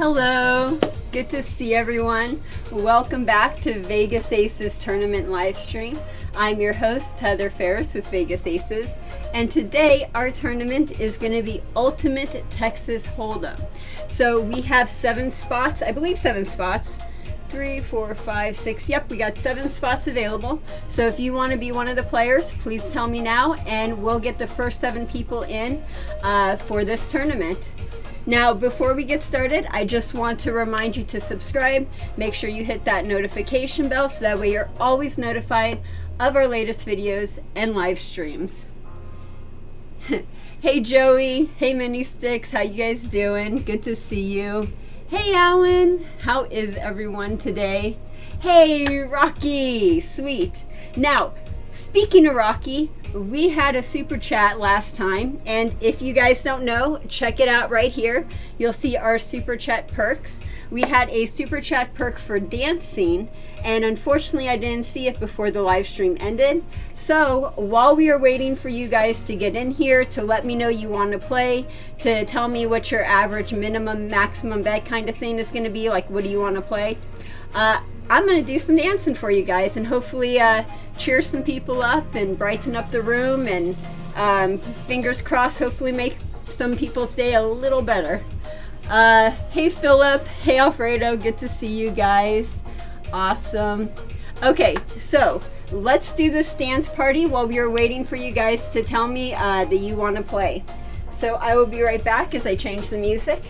Hello, good to see everyone. Welcome back to Vegas Aces Tournament Livestream. I'm your host, Heather Ferris with Vegas Aces, and today our tournament is going to be Ultimate Texas Hold'em. So we have 7 spots, I believe 7 spots. 3, 4, 5, 6. Yep, we got 7 spots available. So if you want to be one of the players, please tell me now, and we'll get the first 7 people in for this tournament. Now, before we get started, I just want to remind you to subscribe. Make sure you hit that notification bell so that way you're always notified of our latest videos and live streams. Hey Joey, hey Mini Sticks, how you guys doing? Good to see you. Hey Alan, how is everyone today? Hey Rocky, sweet. Now, speaking of Rocky, we had a super chat last time, and if you guys don't know, check it out right here. You'll see our super chat perks. We had a super chat perk for dancing, and unfortunately I didn't see it before the live stream ended. So while we are waiting for you guys to get in here to let me know you want to play, to tell me what your average minimum maximum bet kind of thing is going to be, like what do you want to play, I'm going to do some dancing for you guys and hopefully cheer some people up and brighten up the room, and fingers crossed, hopefully make some people's day a little better. Hey Philip, hey Alfredo, good to see you guys. Awesome. Okay, so let's do this dance party while we are waiting for you guys to tell me that you want to play. So I will be right back as I change the music.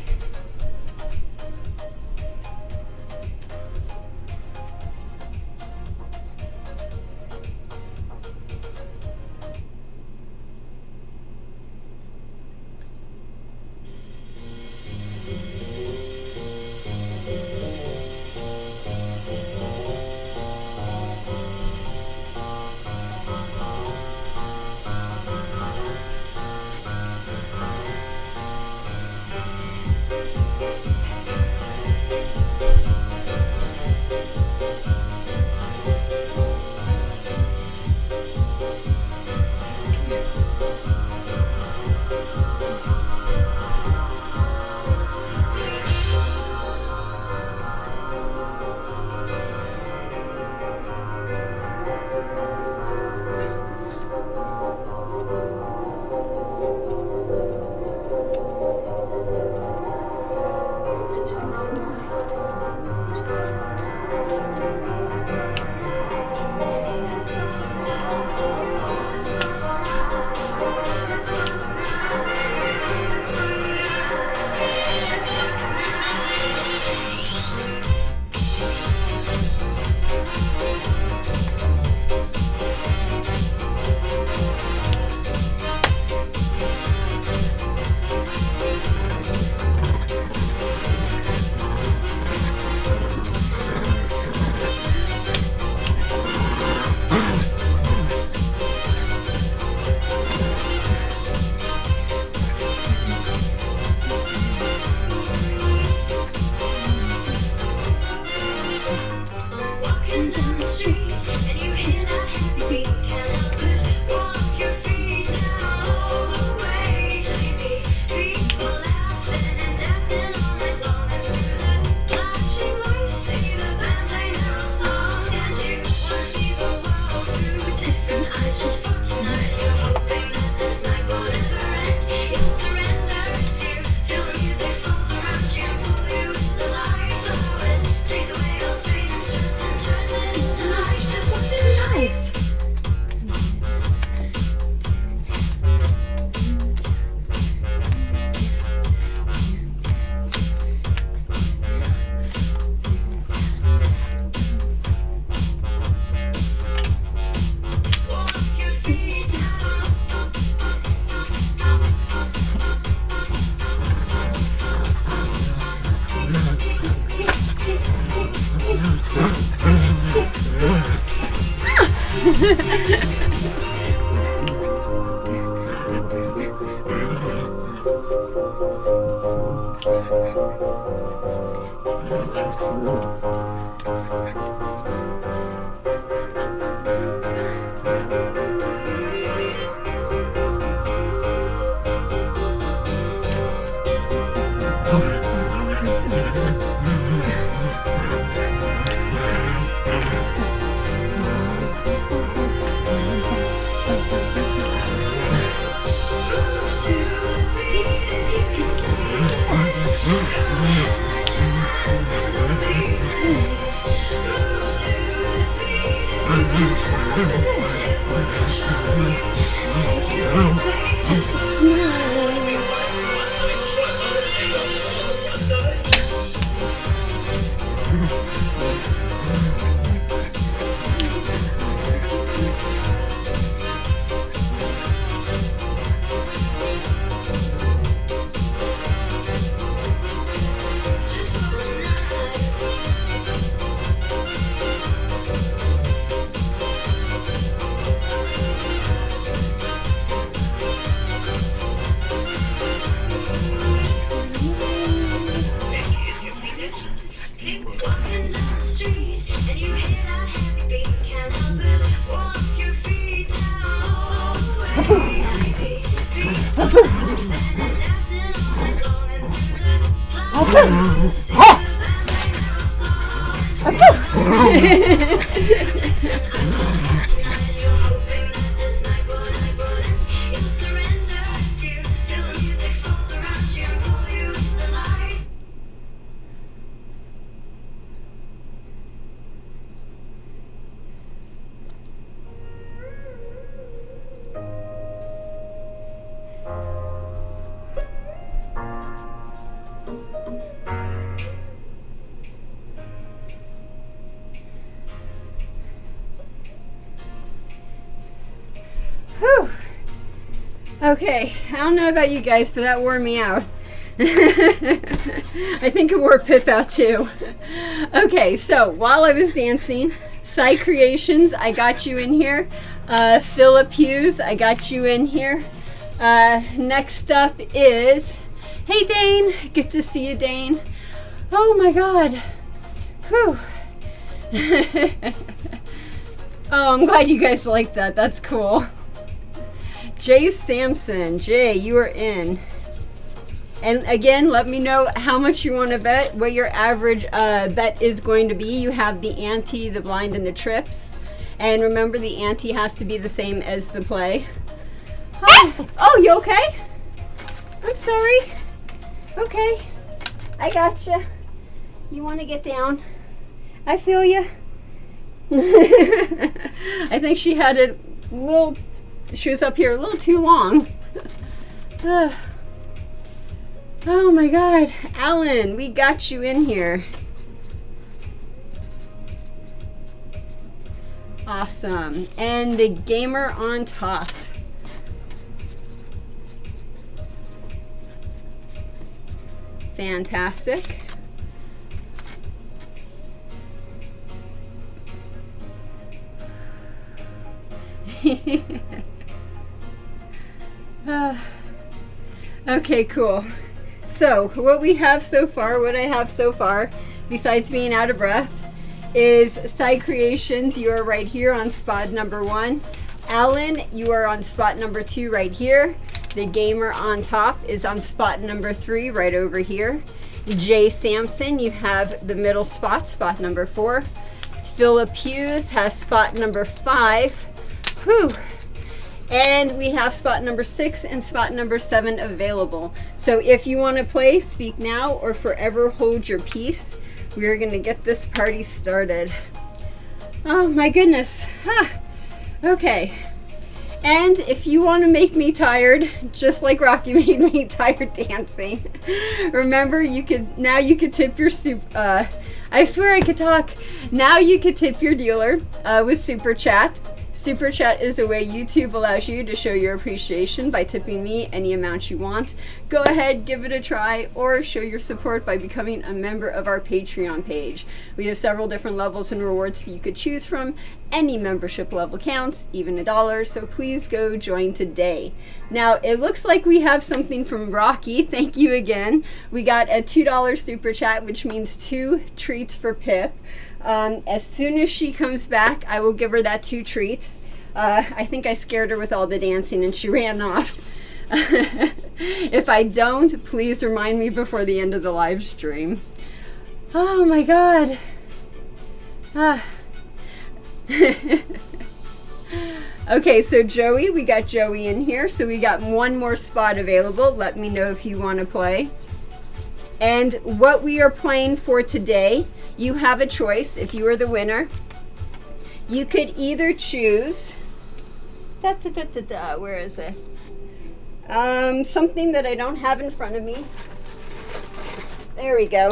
Whew. Okay, I don't know about you guys, but that wore me out. I think it wore Pip out too. Okay, so while I was dancing, Psy Creations, I got you in here. Philip Hughes, I got you in here. Next up is, hey Dane, good to see you, Dane. Oh my God. Whew. Oh, I'm glad you guys like that. That's cool. Jay Sampson, Jay, you are in. And again, let me know how much you want to bet, what your average bet is going to be. You have the ante, the blind, and the trips. And remember, the ante has to be the same as the play. Oh, you okay? I'm sorry. Okay, I gotcha. You want to get down? I feel you. I think she had a little, she was up here a little too long. Oh my God, Alan, we got you in here. Awesome. And the gamer on top. Fantastic. Okay, cool. So what we have so far, what I have so far, besides being out of breath, is Psy Creations. You are right here on spot number 1. Alan, you are on spot number 2 right here. The gamer on top is on spot number 3 right over here. Jay Sampson, you have the middle spot, spot number 4. Philip Hughes has spot number 5. Whew. And we have spot number 6 and spot number 7 available. So if you want to play, speak now or forever hold your peace. We are going to get this party started. Oh my goodness. Okay. And if you want to make me tired, just like Rocky made me tired dancing, remember you could tip your I swear I could talk. Now you could tip your dealer with Super Chat. Super Chat is a way YouTube allows you to show your appreciation by tipping me any amount you want. Go ahead, give it a try, or show your support by becoming a member of our Patreon page. We have several different levels and rewards that you could choose from. Any membership level counts, even $1, so please go join today. Now, it looks like we have something from Rocky. Thank you again. We got a $2 Super Chat, which means 2 treats for Pip. As soon as she comes back, I will give her that 2 treats. I think I scared her with all the dancing and she ran off. If I don't, please remind me before the end of the live stream. Oh my God. Okay, so Joey, we got Joey in here. So we got 1 more spot available. Let me know if you want to play. And what we are playing for today, you have a choice. If you are the winner, You could either choose, where is it? Something that I don't have in front of me. There we go.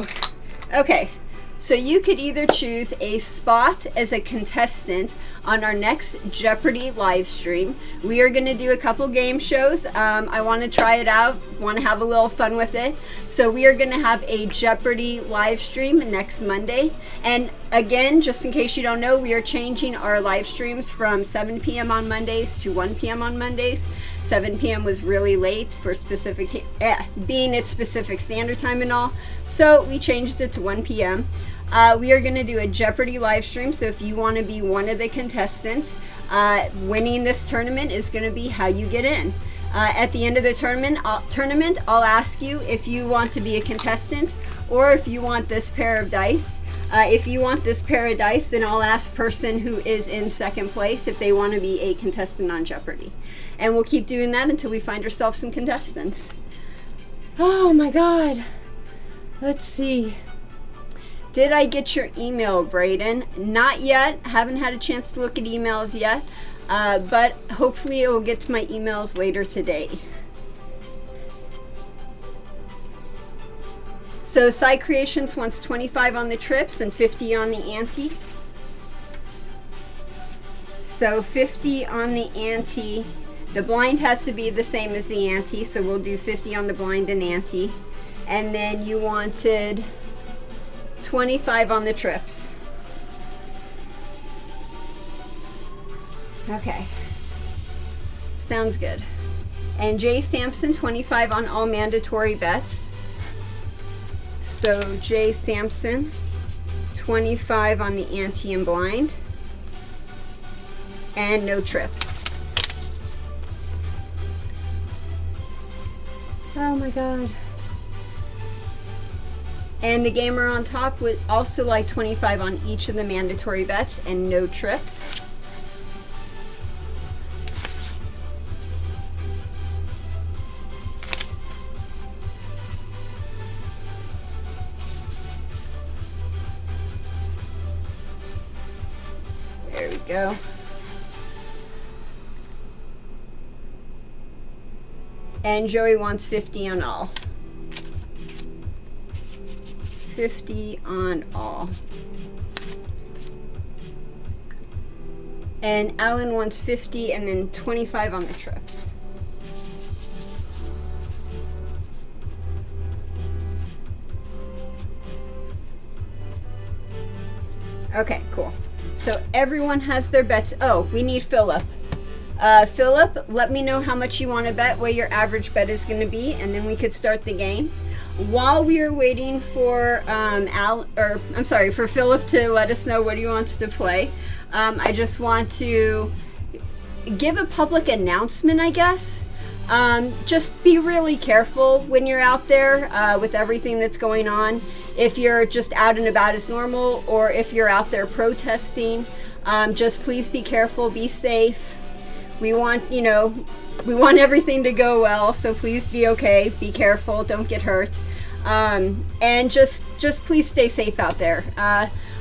Okay, so you could either choose a spot as a contestant on our next Jeopardy live stream. We are going to do a couple game shows. I want to try it out, want to have a little fun with it. So we are going to have a Jeopardy live stream next Monday. And again, just in case you don't know, we are changing our live streams from 7 p.m. on Mondays to 1 p.m. on Mondays. 7 p.m. was really late for specific being its specific standard time and all. So we changed it to 1 p.m. We are going to do a Jeopardy live stream. So if you want to be one of the contestants, winning this tournament is going to be how you get in. At the end of the tournament, I'll ask you if you want to be a contestant or if you want this pair of dice. If you want this pair of dice, then I'll ask person who is in second place if they want to be a contestant on Jeopardy. And we'll keep doing that until we find ourselves some contestants. Oh my God. Let's see. Did I get your email, Brayden? Not yet. Haven't had a chance to look at emails yet. But hopefully it will get to my emails later today. So Side Creations wants 25 on the trips and 50 on the ante. So 50 on the ante. The blind has to be the same as the ante, so we'll do 50 on the blind and ante. And then you wanted 25 on the trips. Okay. Sounds good. And Jay Sampson, 25 on all mandatory bets. So Jay Sampson, 25 on the ante and blind. And no trips. Oh my God. And the gamer on top would also like 25 on each of the mandatory bets and no trips. There we go. And Joey wants 50 on all. 50 on all. And Alan wants 50 and then 25 on the trips. Okay, cool. So everyone has their bets. Oh, we need Philip. Philip, let me know how much you want to bet, what your average bet is going to be, and then we could start the game. While we are waiting for for Philip to let us know what he wants to play, I just want to give a public announcement, I guess. Just be really careful when you're out there with everything that's going on. If you're just out and about as normal, or if you're out there protesting, just please be careful, be safe. We want everything to go well, so please be okay, be careful, don't get hurt. And just please stay safe out there.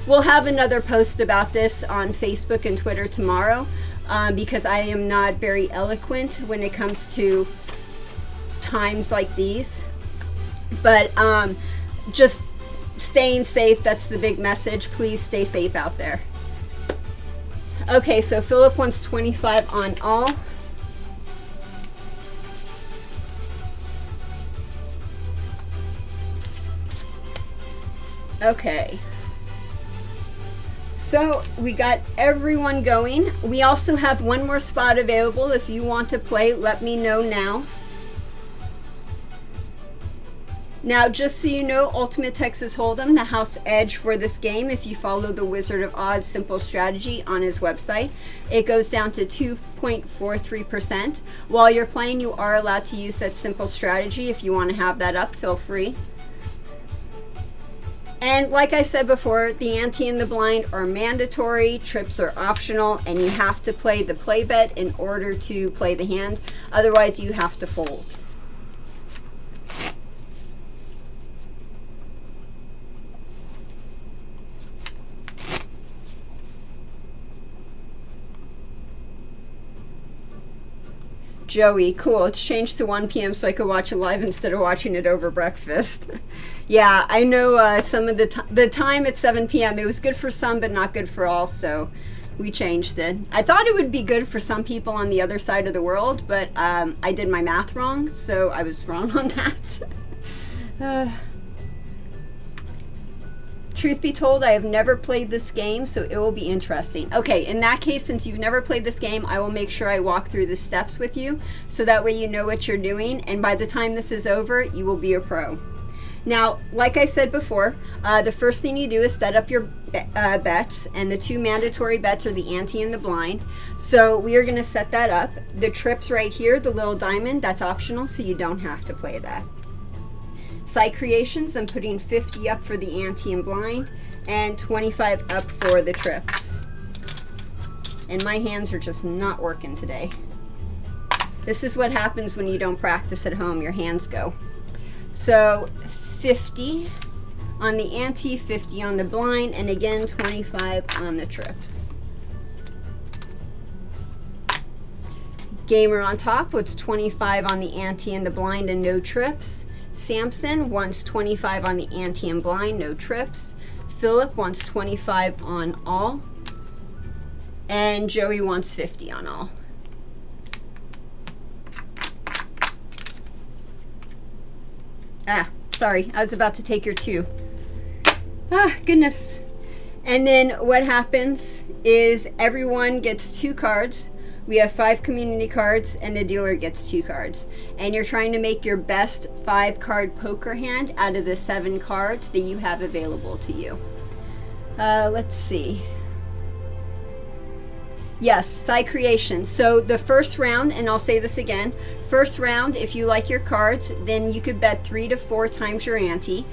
We'll have another post about this on Facebook and Twitter tomorrow, because I am not very eloquent when it comes to times like these. But just staying safe, that's the big message. Please stay safe out there. Okay, so Philip wants 25 on all. Okay. So we got everyone going. We also have one more spot available. If you want to play, let me know now. Now, just so you know, Ultimate Texas Hold'em, the house edge for this game, if you follow the Wizard of Oz simple strategy on his website, it goes down to 2.43%. While you're playing, you are allowed to use that simple strategy. If you want to have that up, feel free. And like I said before, the ante and the blind are mandatory, trips are optional, and you have to play the play bet in order to play the hand. Otherwise, you have to fold. Joey, cool. It's changed to 1 p.m. so I could watch it live instead of watching it over breakfast. Yeah, I know some of the time at 7 p.m. It was good for some, but not good for all, so we changed it. I thought it would be good for some people on the other side of the world, but I did my math wrong, so I was wrong on that. Truth be told, I have never played this game, so it will be interesting. Okay, in that case, since you've never played this game, I will make sure I walk through the steps with you, so that way you know what you're doing, and by the time this is over, you will be a pro. Now, like I said before, the first thing you do is set up your bets, and the 2 mandatory bets are the ante and the blind. So we are going to set that up. The trips right here, the little diamond, that's optional, so you don't have to play that. Site creations, I'm putting 50 up for the ante and blind, and 25 up for the trips. And my hands are just not working today. This is what happens when you don't practice at home, your hands go. So 50 on the ante, 50 on the blind, and again 25 on the trips. Gamer on top puts 25 on the ante and the blind and no trips. Samson wants 25 on the ante and blind, no trips. Philip wants 25 on all. And Joey wants 50 on all. Ah, sorry, I was about to take your 2. Ah, goodness. And then what happens is everyone gets 2 cards. We have 5 community cards, and the dealer gets 2 cards. And you're trying to make your best 5-card poker hand out of the 7 cards that you have available to you. Let's see. Yes, side creation. So the first round, and I'll say this again, first round, if you like your cards, then you could bet 3 to 4 times your ante.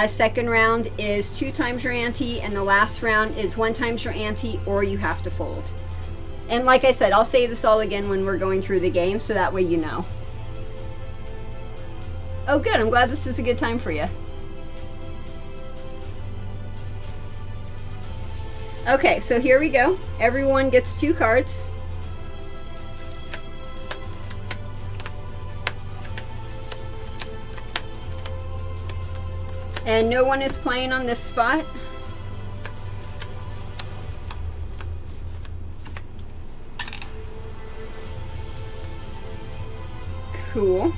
Second round is 2 times your ante, and the last round is 1 times your ante, or you have to fold. And like I said, I'll say this all again when we're going through the game, so that way you know. Oh good, I'm glad this is a good time for you. Okay, so here we go. Everyone gets 2 cards. And no one is playing on this spot. Cool.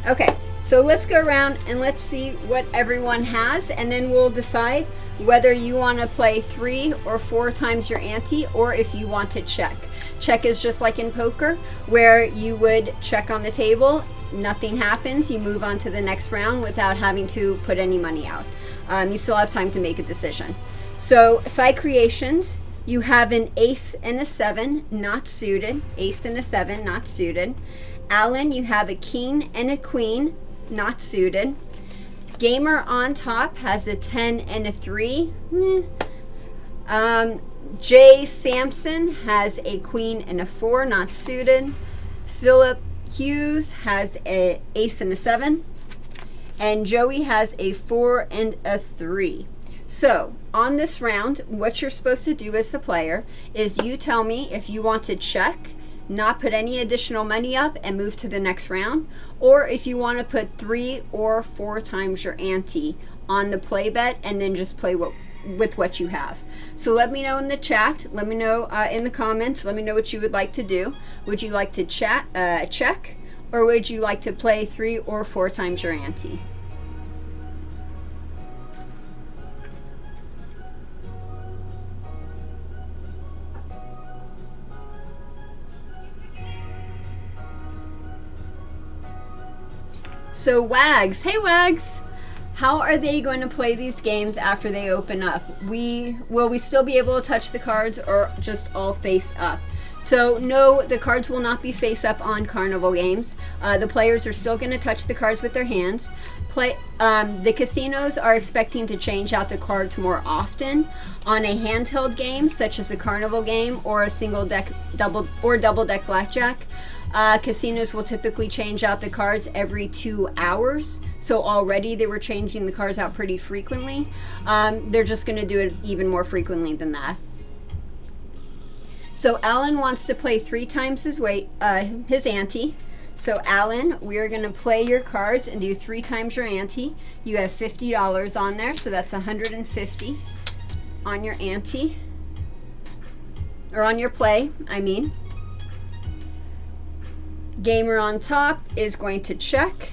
Okay, so let's go around and let's see what everyone has, and then we'll decide whether you want to play 3 or 4 times your ante, or if you want to check. Check is just like in poker, where you would check on the table, nothing happens, you move on to the next round without having to put any money out. You still have time to make a decision. So side creations, you have an ace and a 7, not suited. Ace and a 7, not suited. Alan, you have a king and a queen, not suited. Gamer on top has a 10 and a 3. Jay Sampson has a queen and a 4, not suited. Philip Hughes has a ace and a 7. And Joey has a 4 and a 3. So on this round, what you're supposed to do as the player is you tell me if you want to check, not put any additional money up and move to the next round, or if you want to put 3 or 4 times your ante on the play bet and then just play with what you have. So let me know in the chat, let me know in the comments, let me know what you would like to do. Would you like to check, or would you like to play 3 or 4 times your ante? So Wags, hey Wags, how are they going to play these games after they open up? Will we still be able to touch the cards, or just all face up? So no, the cards will not be face up on carnival games. The players are still going to touch the cards with their hands. The casinos are expecting to change out the cards more often on a handheld game, such as a carnival game or a single deck, double deck blackjack. Casinos will typically change out the cards every 2 hours. So already they were changing the cards out pretty frequently. They're just going to do it even more frequently than that. So Alan wants to play 3 times his ante. So Alan, we're going to play your cards and do 3 times your ante. You have $50 on there, so that's $150 on your ante. Or on your play, I mean. Gamer on top is going to check.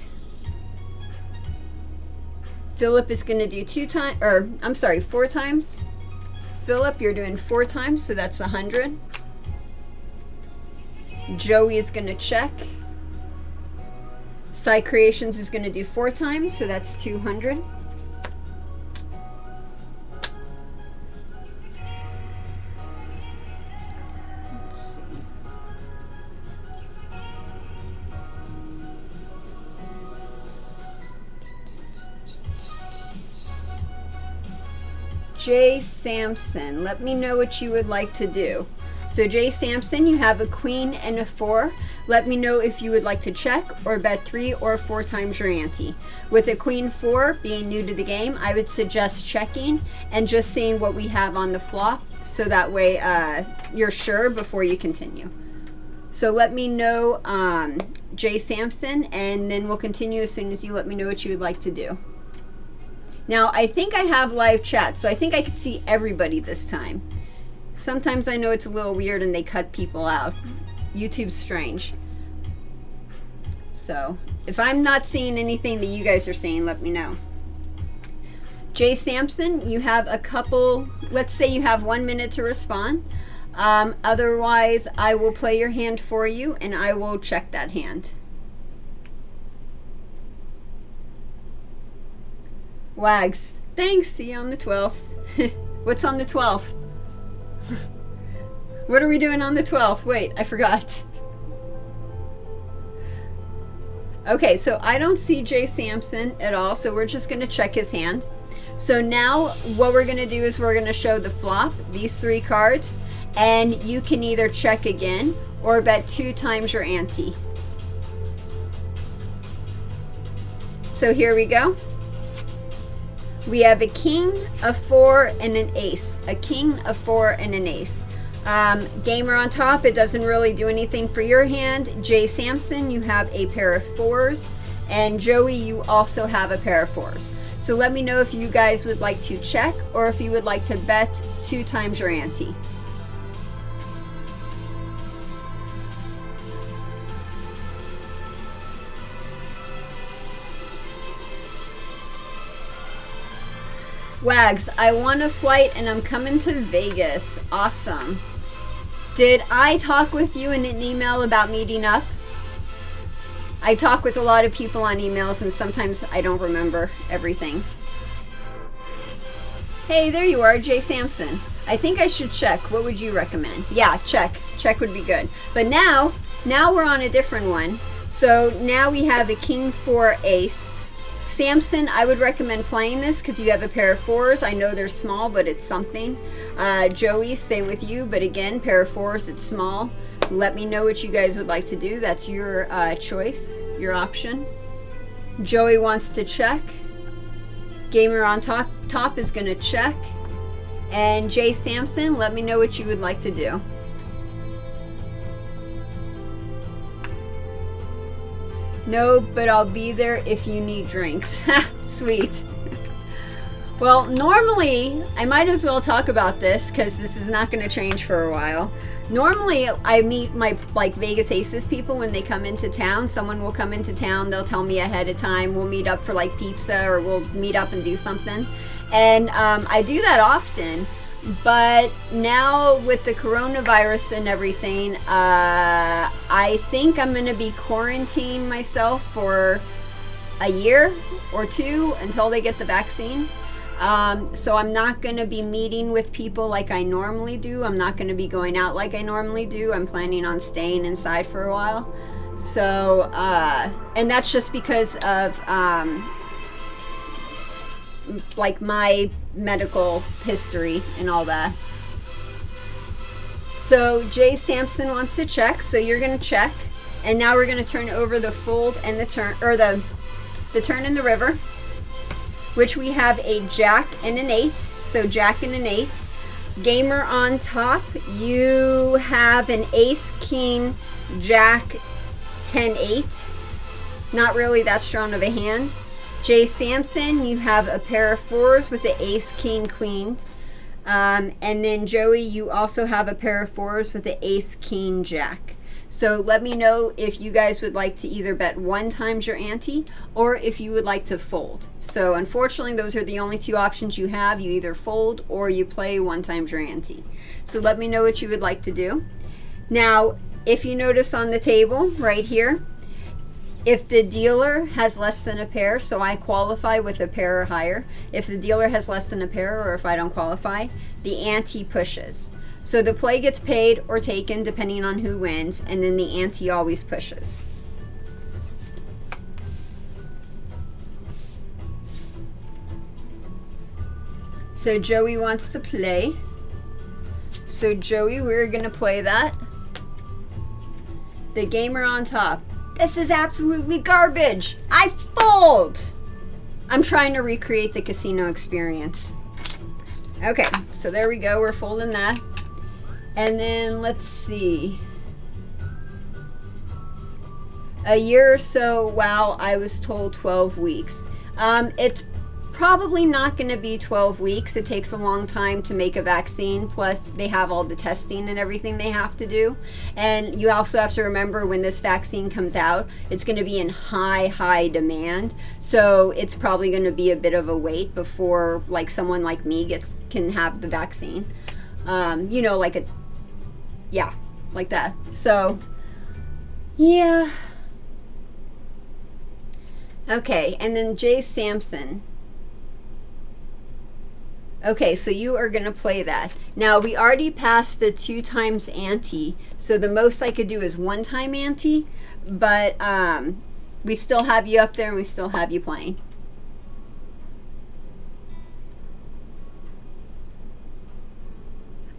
Philip is going to do 4 times. Philip, you're doing 4 times, so that's 100. Joey is going to check. Psy Creations is going to do 4 times, so that's 200. Let's see. Jay Sampson, let me know what you would like to do. So Jay Sampson, you have a queen and a 4. Let me know if you would like to check or bet 3 or 4 times your ante. With a queen 4 being new to the game, I would suggest checking and just seeing what we have on the flop, so that way you're sure before you continue. So let me know, Jay Sampson, and then we'll continue as soon as you let me know what you would like to do. Now, I think I have live chat, so I think I could see everybody this time. Sometimes I know it's a little weird and they cut people out. YouTube's strange. So, if I'm not seeing anything that you guys are seeing, let me know. Jay Sampson, you have a couple, let's say you have 1 minute to respond. Otherwise, I will play your hand for you and I will check that hand. Wags, thanks, see you on the 12th. What's on the 12th? What are we doing on the 12th? Wait, I forgot. Okay, so I don't see Jay Sampson at all, so we're just going to check his hand. So now what we're going to do is we're going to show the flop, these 3 cards, and you can either check again or bet 2 times your ante. So here we go. We have a king, a 4, and an ace. A king, a 4, and an ace. Gamer on top, it doesn't really do anything for your hand. Jay Sampson, you have a pair of 4s. And Joey, you also have a pair of 4s. So let me know if you guys would like to check or if you would like to bet 2 times your ante. Wags, I won a flight and I'm coming to Vegas. Awesome. Did I talk with you in an email about meeting up? I talk with a lot of people on emails and sometimes I don't remember everything. Hey, there you are, Jay Sampson. I think I should check. What would you recommend? Yeah, check. Check would be good. But now we're on a different one. So now we have a king 4 ace. Samson, I would recommend playing this because you have a pair of 4s. I know they're small, but it's something. Joey, same with you, but again, pair of 4s, it's small. Let me know what you guys would like to do. That's your choice, your option. Joey wants to check. Gamer on top is going to check. And Jay Sampson, let me know what you would like to do. No, but I'll be there if you need drinks. Sweet. Well, normally, I might as well talk about this because this is not going to change for a while. Normally, I meet my Vegas Aces people when they come into town. Someone will come into town. They'll tell me ahead of time. We'll meet up for pizza or we'll meet up and do something. And I do that often. But now with the coronavirus and everything, I think I'm going to be quarantining myself for a year or 2 until they get the vaccine. So I'm not going to be meeting with people like I normally do. I'm not going to be going out like I normally do. I'm planning on staying inside for a while. So, and that's just because of my medical history and all that. So Jay Sampson wants to check, so you're going to check. And now we're going to turn over the fold and the turn, or the turn in the river, which we have a jack and an 8. So jack and an 8. Gamer on top, you have an ace, king, jack, 10, 8. Not really that strong of a hand. Jay Sampson, you have a pair of 4s with the ace, king, queen. And then Joey, you also have a pair of 4s with the ace, king, jack. So let me know if you guys would like to either bet 1 times your ante or if you would like to fold. So unfortunately, those are the only 2 options you have. You either fold or you play 1 times your ante. So let me know what you would like to do. Now, if you notice on the table right here, if the dealer has less than a pair, so I qualify with a pair or higher. If the dealer has less than a pair, or if I don't qualify, the ante pushes. So the play gets paid or taken depending on who wins, and then the ante always pushes. So Joey wants to play. So Joey, we're gonna play that. The gamer on top. This is absolutely garbage. I fold. I'm trying to recreate the casino experience. Okay, so there we go. We're folding that. And then let's see. A year or so, wow, I was told 12 weeks. It's probably not going to be 12 weeks. It takes a long time to make a vaccine. Plus, they have all the testing and everything they have to do. And you also have to remember when this vaccine comes out, it's going to be in high demand. So it's probably going to be a bit of a wait before like someone like me can have the vaccine. You know, like like that. So, yeah. Okay, and then Jay Sampson. Okay, so you are going to play that. Now, we already passed the 2 times ante, so the most I could do is 1 time ante, but we still have you up there and we still have you playing.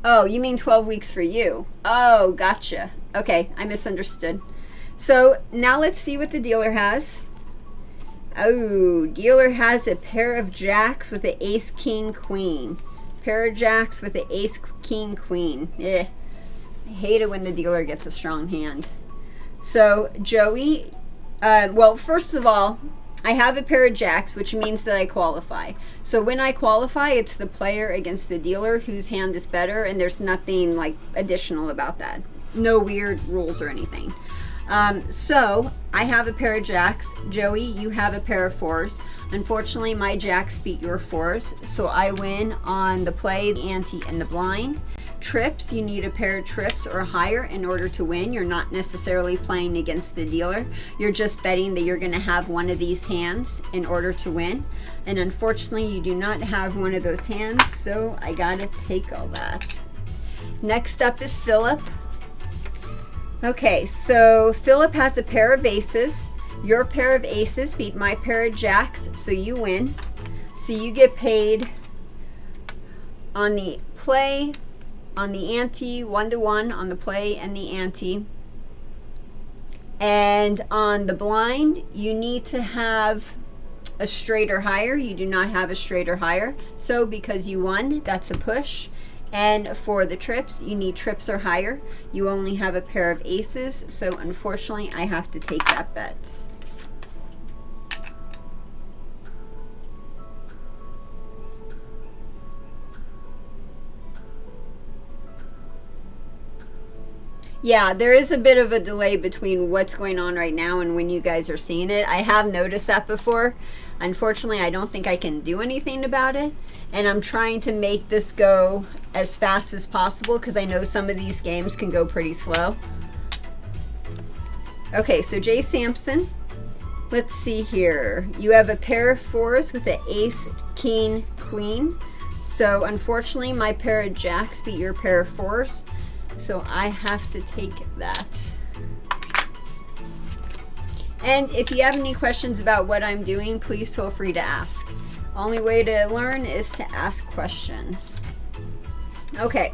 Oh, you mean 12 weeks for you. Oh, gotcha. Okay, I misunderstood. So now let's see what the dealer has. Oh, dealer has a pair of jacks with an ace, king, queen. Pair of jacks with an ace, king, queen. I hate it when the dealer gets a strong hand. So Joey, well, first of all, I have a pair of jacks, which means that I qualify. So when I qualify, it's the player against the dealer whose hand is better, and there's nothing like additional about that. No weird rules or anything. So I have a pair of jacks. Joey, you have a pair of 4s. Unfortunately, my jacks beat your 4s, so I win on the play, the ante, and the blind. Trips, you need a pair of trips or higher in order to win. You're not necessarily playing against the dealer. You're just betting that you're going to have one of these hands in order to win. And unfortunately, you do not have one of those hands, so I got to take all that. Next up is Philip. Okay, so Philip has a pair of aces. Your pair of aces beat my pair of jacks, so you win. So you get paid on the play, on the ante, 1-to-1 on the play and the ante. And on the blind, you need to have a straight or higher. You do not have a straight or higher. So because you won, that's a push. And for the trips, you need trips or higher. You only have a pair of aces. So unfortunately, I have to take that bet. Yeah, there is a bit of a delay between what's going on right now and when you guys are seeing it. I have noticed that before. Unfortunately, I don't think I can do anything about it. And I'm trying to make this go as fast as possible because I know some of these games can go pretty slow. Okay, so Jay Sampson. Let's see here. You have a pair of 4s with an ace, king, queen. So unfortunately, my pair of jacks beat your pair of 4s. So I have to take that. And if you have any questions about what I'm doing, please feel free to ask. Only way to learn is to ask questions. Okay,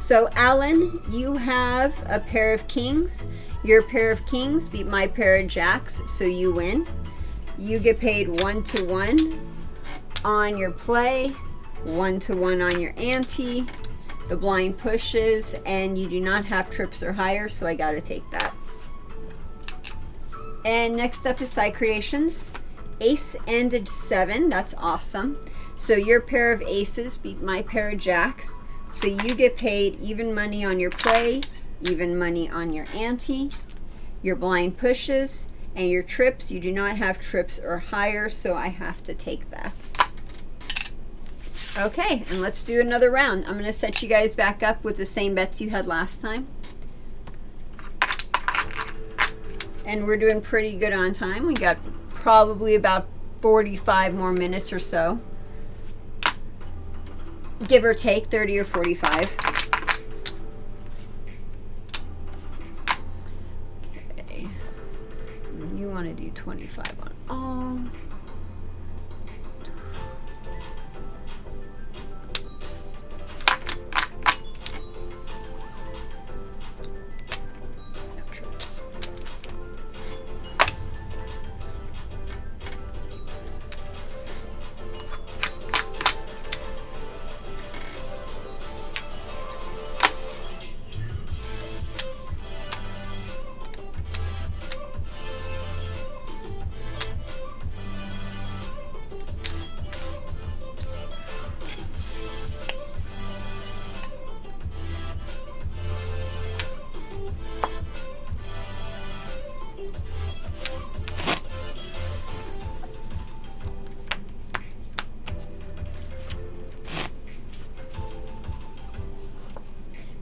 So Alan, you have a pair of kings. Your pair of kings beat my pair of jacks, so you win. You get paid 1-1 on your play, 1-1 on your ante. The blind pushes, and you do not have trips or higher, so I gotta take that. And next up is side creations. Ace and a 7, that's awesome. So your pair of aces beat my pair of jacks. So you get paid even money on your play, even money on your ante, your blind pushes, and your trips. You do not have trips or higher, so I have to take that. Okay, and let's do another round. I'm going to set you guys back up with the same bets you had last time. And we're doing pretty good on time. We got probably about 45 more minutes or so. Give or take 30 or 45. Okay. You want to do 25 on all.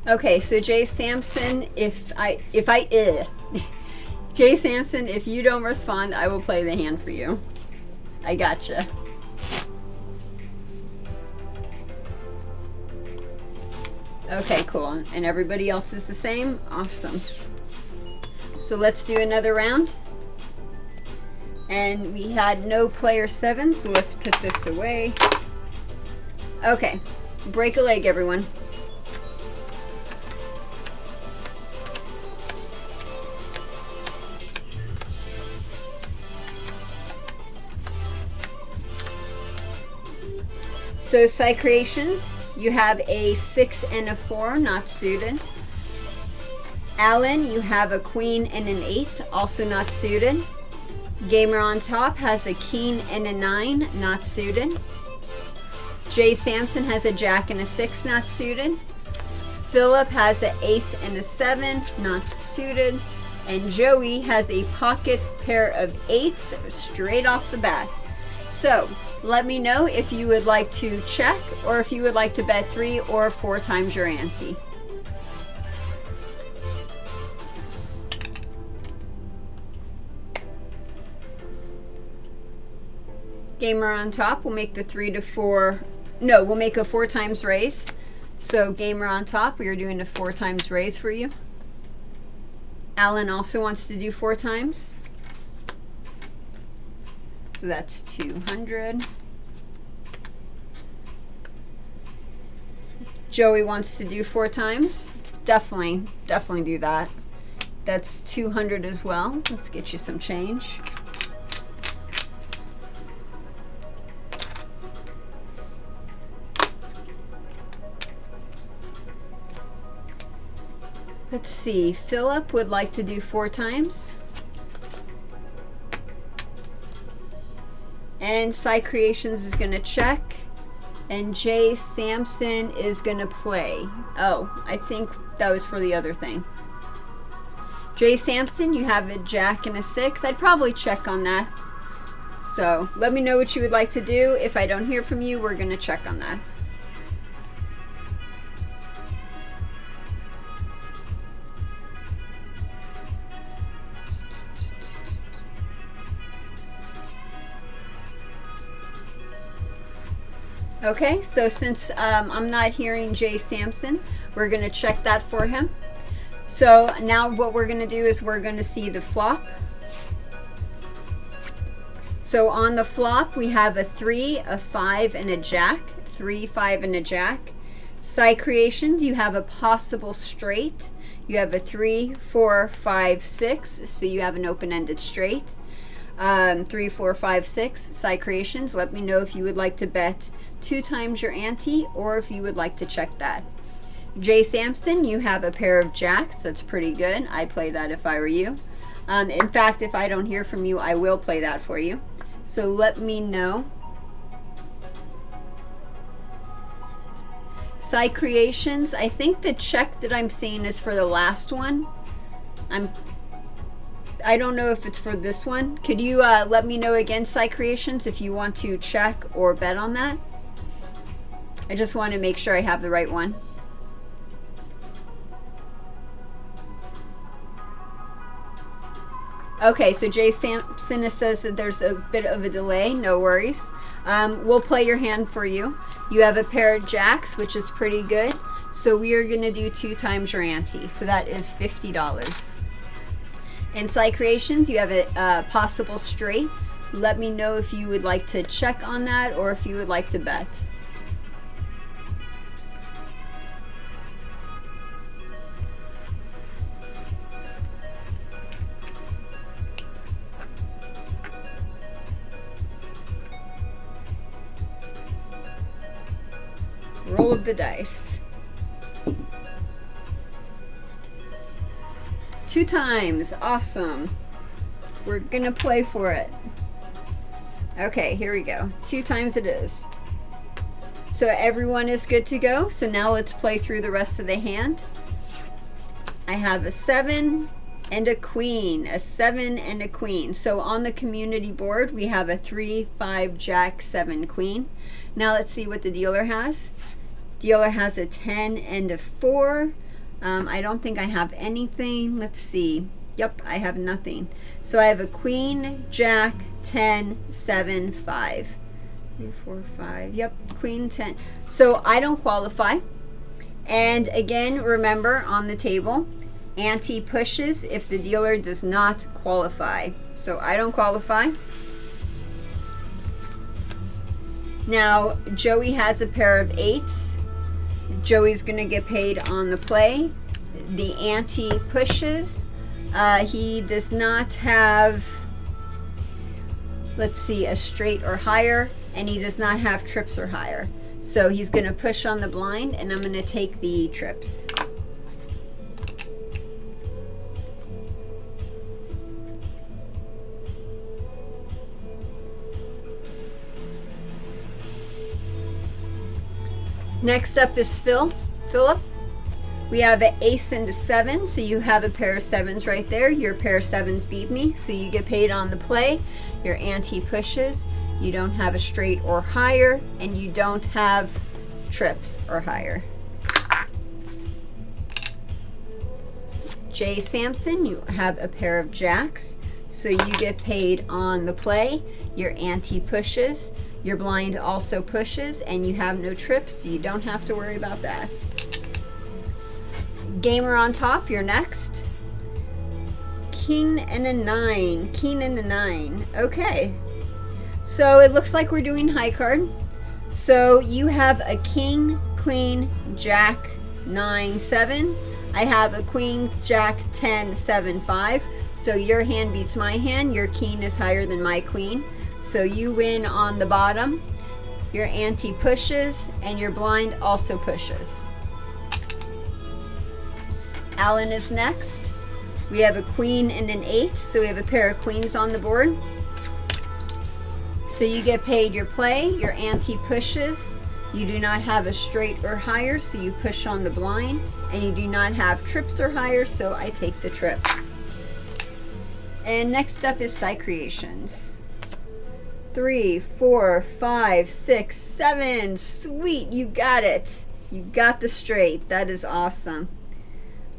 Okay, so Jay Sampson, Jay Sampson, if you don't respond, I will play the hand for you. I gotcha. Okay, cool. And everybody else is the same? Awesome. So let's do another round. And we had no player 7, so let's put this away. Okay, break a leg, everyone. So side creations, you have a 6 and a 4, not suited. Alan, you have a queen and an 8, also not suited. Gamer on top has a king and a 9, not suited. Jay Sampson has a jack and a 6, not suited. Philip has an ace and a 7, not suited. And Joey has a pocket pair of 8s straight off the bat. So let me know if you would like to check or if you would like to bet 3 or 4 times your ante. Gamer on top will make the 3 to 4. No, we'll make a 4 times raise. So Gamer on top, we are doing a 4 times raise for you. Alan also wants to do 4 times. So that's 200. Joey wants to do 4 times. Definitely do that. That's 200 as well. Let's get you some change. Let's see. Philip would like to do 4 times. And Side Creations is going to check. And Jay Sampson is going to play. Oh, I think that was for the other thing. Jay Sampson, you have a jack and a 6. I'd probably check on that. So let me know what you would like to do. If I don't hear from you, we're going to check on that. Okay, so since I'm not hearing Jay Sampson, we're going to check that for him. So now what we're going to do is we're going to see the flop. So on the flop, we have a 3, a 5, and a jack. 3, 5, and a jack. Side creations, you have a possible straight. You have a 3, 4, 5, 6, so you have an open-ended straight. 3, 4, 5, 6 side creations. Let me know if you would like to bet 2 times your ante or if you would like to check that. Jay Sampson, you have a pair of jacks. That's pretty good. I'd play that if I were you. In fact, if I don't hear from you, I will play that for you. So let me know. Side creations, I think the check that I'm seeing is for the last one. I don't know if it's for this one. Could you let me know again, side creations, if you want to check or bet on that? I just want to make sure I have the right one. Okay, so Jay Sampson says that there's a bit of a delay. No worries. We'll play your hand for you. You have a pair of jacks, which is pretty good. So we are going to do 2 times your ante. So that is $50. In side creations, you have a possible straight. Let me know if you would like to check on that or if you would like to bet. Roll of the dice. 2 times. Awesome. We're gonna play for it. Okay, here we go. 2 times it is. So everyone is good to go. So now let's play through the rest of the hand. I have a 7 and a queen. A 7 and a queen. So on the community board, we have a 3, 5, jack, 7, queen. Now let's see what the dealer has. Dealer has a 10 and a 4. I don't think I have anything. Let's see. Yep, I have nothing. So I have a queen, jack, 10, 7, 5. 3, 4, 5. Yep, queen, 10. So I don't qualify. And again, remember on the table, ante pushes if the dealer does not qualify. So I don't qualify. Now, Joey has a pair of 8s. Joey's going to get paid on the play. The ante pushes. He does not have, let's see, a straight or higher, and he does not have trips or higher. So he's going to push on the blind, and I'm going to take the trips. Next up is Philip. We have an ace and a 7, so you have a pair of 7s right there. Your pair of 7s beat me, so you get paid on the play. Your ante pushes. You don't have a straight or higher, and you don't have trips or higher. Jay Sampson, you have a pair of jacks, so you get paid on the play. Your ante pushes. Your blind also pushes, and you have no trips, so you don't have to worry about that. Gamer on top, you're next. King and a 9. King and a 9. Okay. So it looks like we're doing high card. So you have a king, queen, jack, 9, 7. I have a queen, jack, 10, 7, 5. So your hand beats my hand. Your king is higher than my queen. So you win on the bottom. Your ante pushes, and your blind also pushes. Alan is next. We have a queen and an 8, so we have a pair of queens on the board. So you get paid your play, your ante pushes. You do not have a straight or higher, so you push on the blind. And you do not have trips or higher, so I take the trips. And next up is side creations. 3, 4, 5, 6, 7. Sweet, you got it. You got the straight. That is awesome.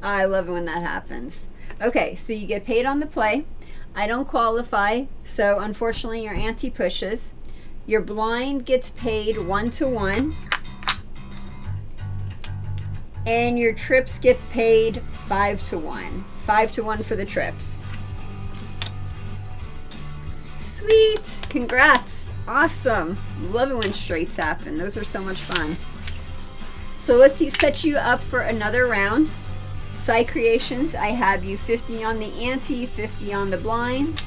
I love it when that happens. Okay, so you get paid on the play. I don't qualify, so unfortunately your ante pushes. Your blind gets paid 1-to-1. And your trips get paid 5-to-1. 5-to-1 for the trips. Sweet! Congrats! Awesome! Love it when straights happen. Those are so much fun. So let's set you up for another round. Psy Creations, I have you 50 on the ante, 50 on the blind,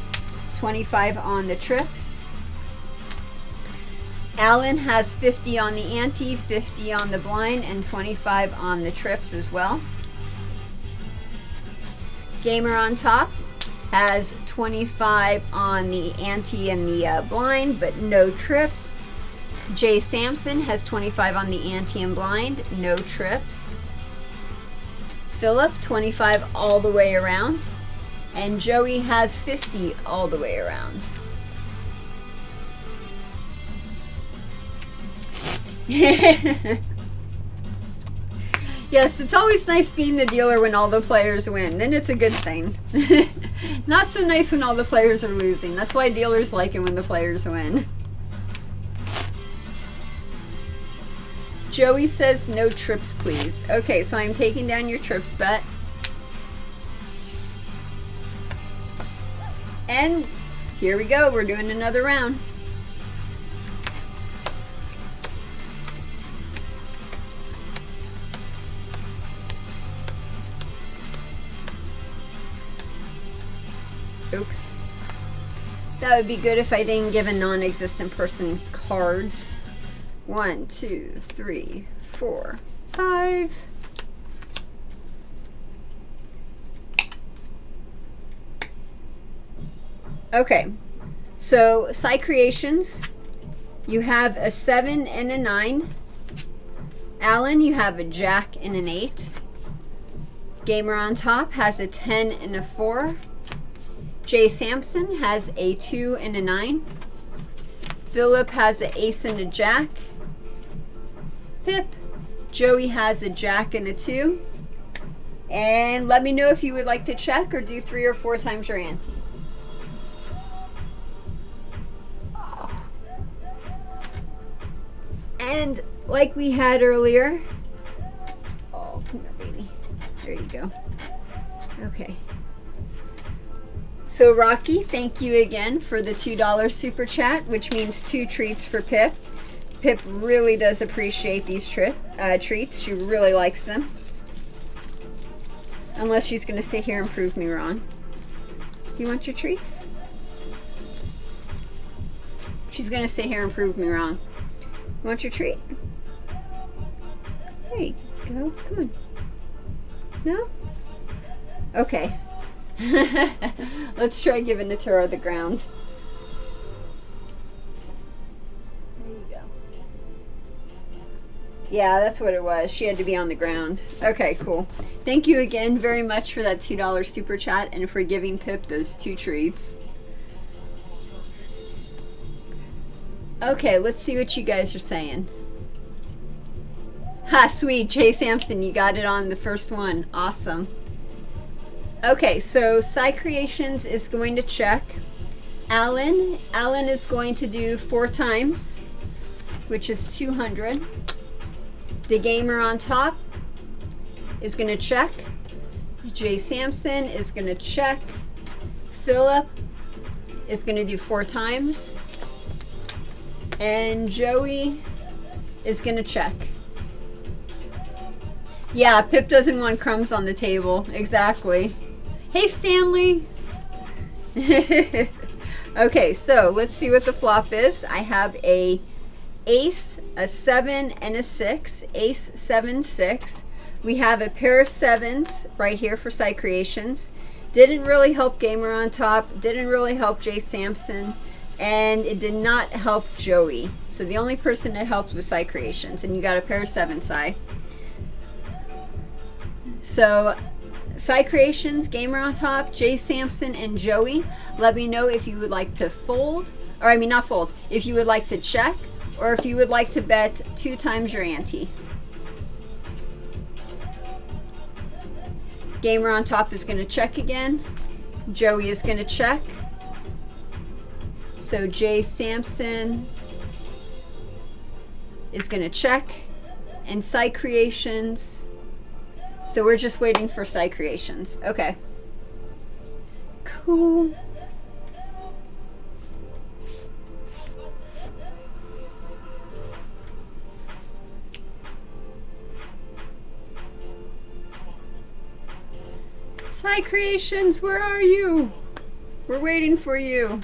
25 on the trips. Alan has 50 on the ante, 50 on the blind, and 25 on the trips as well. Gamer on top has 25 on the ante and the blind, but no trips. Jay Sampson has 25 on the ante and blind, no trips. Philip, 25 all the way around. And Joey has 50 all the way around. Yes, it's always nice being the dealer when all the players win. Then it's a good thing. Not so nice when all the players are losing. That's why dealers like it when the players win. Joey says no trips, please. Okay, so I'm taking down your trips bet. And here we go. We're doing another round. Oops. That would be good if I didn't give a non-existent person cards. 1, 2, 3, 4, 5. Okay, so Psy Creations, you have a 7 and a 9. Alan, you have a Jack and an 8. Gamer on top has a 10 and a 4. Jay Sampson has a 2 and a 9. Philip has an ace and a jack. Pip, Joey has a jack and a 2. And let me know if you would like to check or do 3 or 4 times your ante. Oh. And like we had earlier, oh, come here, baby. There you go. Okay. So Rocky, thank you again for the $2 super chat, which means 2 treats for Pip. Pip really does appreciate these treats. She really likes them. Unless she's going to sit here and prove me wrong. Do you want your treats? She's going to sit here and prove me wrong. You want your treat? There you go. Come on. No? Okay. Let's try giving it to her on the ground. There you go. Yeah, that's what it was. She had to be on the ground. Okay, cool. Thank you again very much for that $2 super chat and for giving Pip those 2 treats. Okay, let's see what you guys are saying. Ha, sweet. Jay Sampson, you got it on the first one. Awesome. Okay, so Psy Creations is going to check. Alan is going to do 4 times, which is 200. The gamer on top is going to check. Jay Sampson is going to check. Philip is going to do 4 times. And Joey is going to check. Yeah, Pip doesn't want crumbs on the table. Exactly. Hey, Stanley. Okay, so let's see what the flop is. I have a ace, a 7, and a 6. Ace, 7, 6. We have a pair of 7s right here for Psy Creations. Didn't really help Gamer on top. Didn't really help Jay Sampson. And it did not help Joey. So the only person that helped was Psy Creations. And you got a pair of 7, Psy. So Psy Creations, Gamer on top, Jay Sampson, and Joey. Let me know if you would like to fold, or I mean not fold, if you would like to check, or if you would like to bet 2 times your ante. Gamer on top is going to check again. Joey is going to check. So Jay Sampson is going to check. And Psy Creations. So we're just waiting for Psy Creations. Okay. Cool. Hi Creations, where are you? We're waiting for you.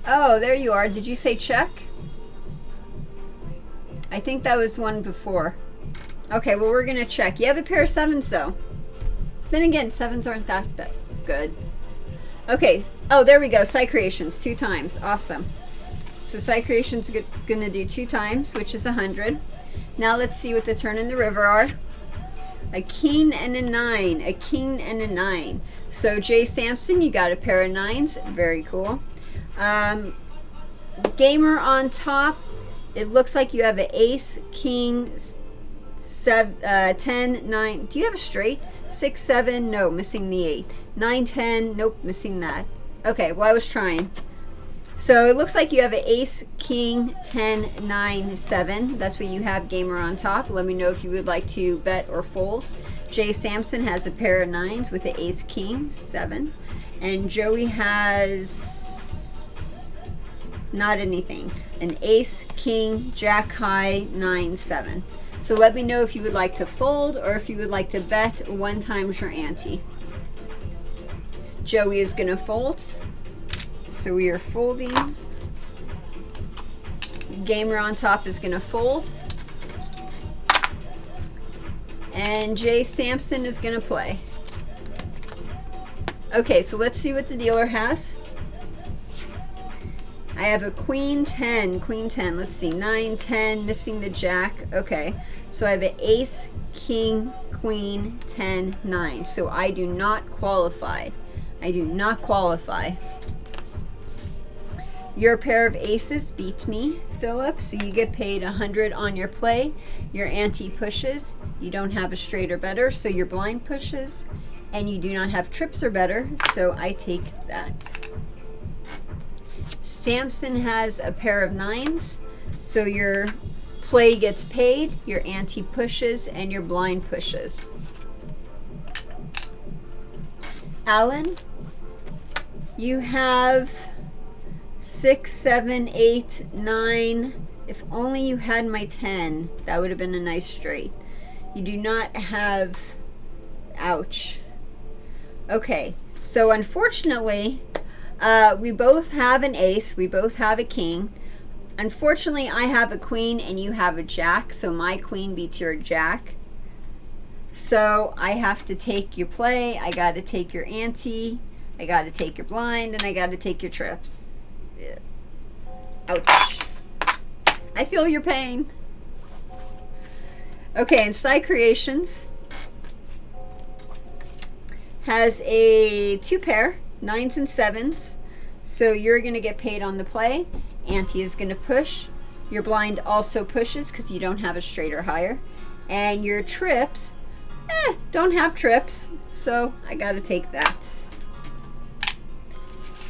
Oh, there you are. Did you say check? I think that was one before. Okay, well, we're gonna check. You have a pair of 7s though. Then again, 7s aren't that good. Okay. Oh, there we go. Psy Creations 2 times. Awesome. So Psy Creations gonna do 2 times, which is 100. Now let's see what the turn in the river are. A king and a 9. A king and a 9. So Jay Sampson, you got a pair of 9s. Very cool. Gamer on top. It looks like you have an ace, king, 10, 9. Do you have a straight? 6, 7. No, missing the 8. 9, 10. Nope, missing that. Okay, well, I was trying. So it looks like you have an ace, king, 10, 9, 7. That's what you have, gamer on top. Let me know if you would like to bet or fold. Jay Sampson has a pair of 9s with the ace, king, 7. And Joey has not anything. An ace, king, jack high, 9, 7. So let me know if you would like to fold or if you would like to bet 1 times your ante. Joey is going to fold. So we are folding. Gamer on top is going to fold. And Jay Sampson is going to play. Okay, so let's see what the dealer has. I have a queen 10, queen 10. Let's see, 9, 10, missing the jack. Okay, so I have an ace, king, queen, 10, 9. So I do not qualify. I do not qualify. Your pair of aces beat me, Philip. So you get paid 100 on your play. Your ante pushes. You don't have a straight or better, so your blind pushes. And you do not have trips or better, so I take that. Samson has a pair of 9s, so your play gets paid, your ante pushes, and your blind pushes. Alan, you have 6, 7, 8, 9. If only you had my 10, that would have been a nice straight. You do not have, ouch. Okay, so unfortunately, we both have an ace, we both have a king. Unfortunately, I have a queen and you have a jack, so my queen beats your jack. So I have to take your play, I got to take your ante, I got to take your blind, and I got to take your trips. Ouch. I feel your pain. Okay, and Psy Creations has a 2 pair, 9s and 7s. So you're going to get paid on the play. Ante is going to push. Your blind also pushes because you don't have a straight or higher. And your trips, don't have trips. So I got to take that.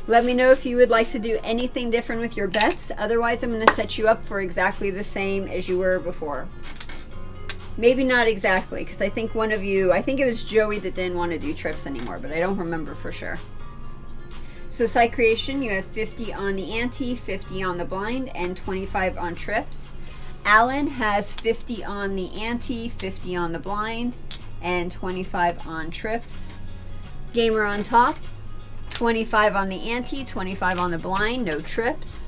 Let me know if you would like to do anything different with your bets. Otherwise, I'm going to set you up for exactly the same as you were before. Maybe not exactly, because I think one of you, I think it was Joey that didn't want to do trips anymore, but I don't remember for sure. So Psy Creation, you have 50 on the ante, 50 on the blind, and 25 on trips. Alan has 50 on the ante, 50 on the blind, and 25 on trips. Gamer on top, 25 on the ante, 25 on the blind, no trips.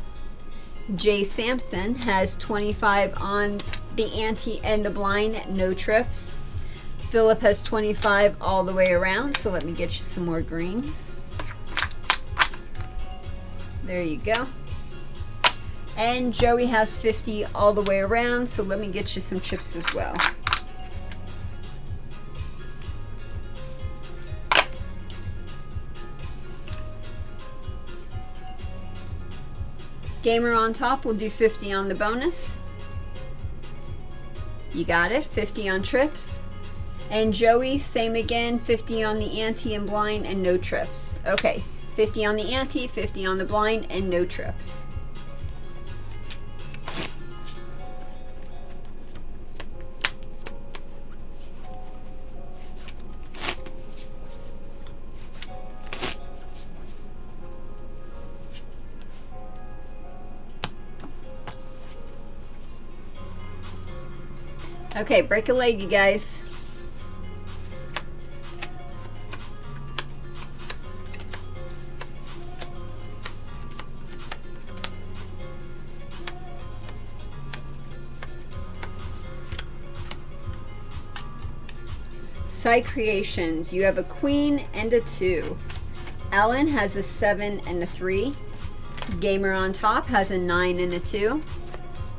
Jay Sampson has 25 on the ante and the blind, no trips. Philip has 25 all the way around, so let me get you some more green. There you go. And Joey has 50 all the way around, so let me get you some chips as well. Gamer on top will do 50 on the bonus. You got it, 50 on trips. And Joey, same again, 50 on the ante and blind and no trips. Okay, 50 on the ante, 50 on the blind, and no trips. Okay, break a leg, you guys. Side creations, you have a queen and a 2. Alan has a 7 and a 3. Gamer on top has a 9 and a 2.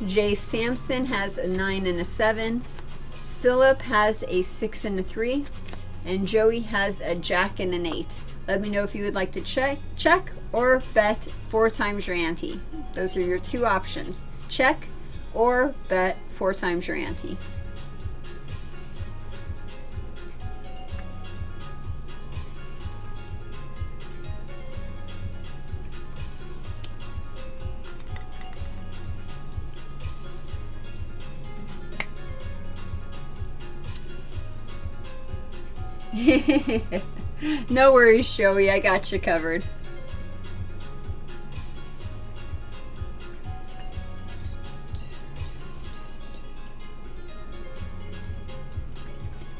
Jay Sampson has a 9 and a 7. Philip has a 6 and a 3. And Joey has a jack and an 8. Let me know if you would like to check or bet 4 times your ante. Those are your 2 options. Check or bet 4 times your ante. No worries, Joey. I got you covered.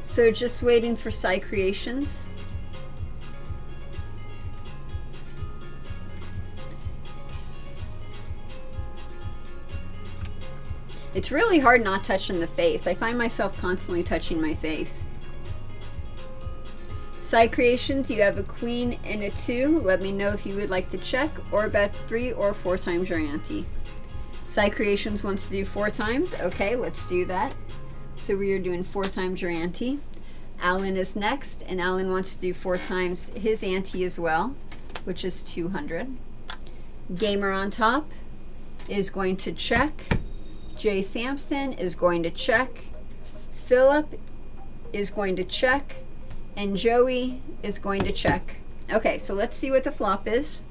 So just waiting for site creations. It's really hard not touching the face. I find myself constantly touching my face. Side creations, you have a queen and a 2. Let me know if you would like to check or bet 3 or 4 times your ante. Side creations wants to do 4 times. Okay, let's do that. So we are doing 4 times your ante. Alan is next, and Alan wants to do 4 times his ante as well, which is 200. Gamer on top is going to check. Jay Sampson is going to check. Philip is going to check. And Joey is going to check. Okay, so let's see what the flop is.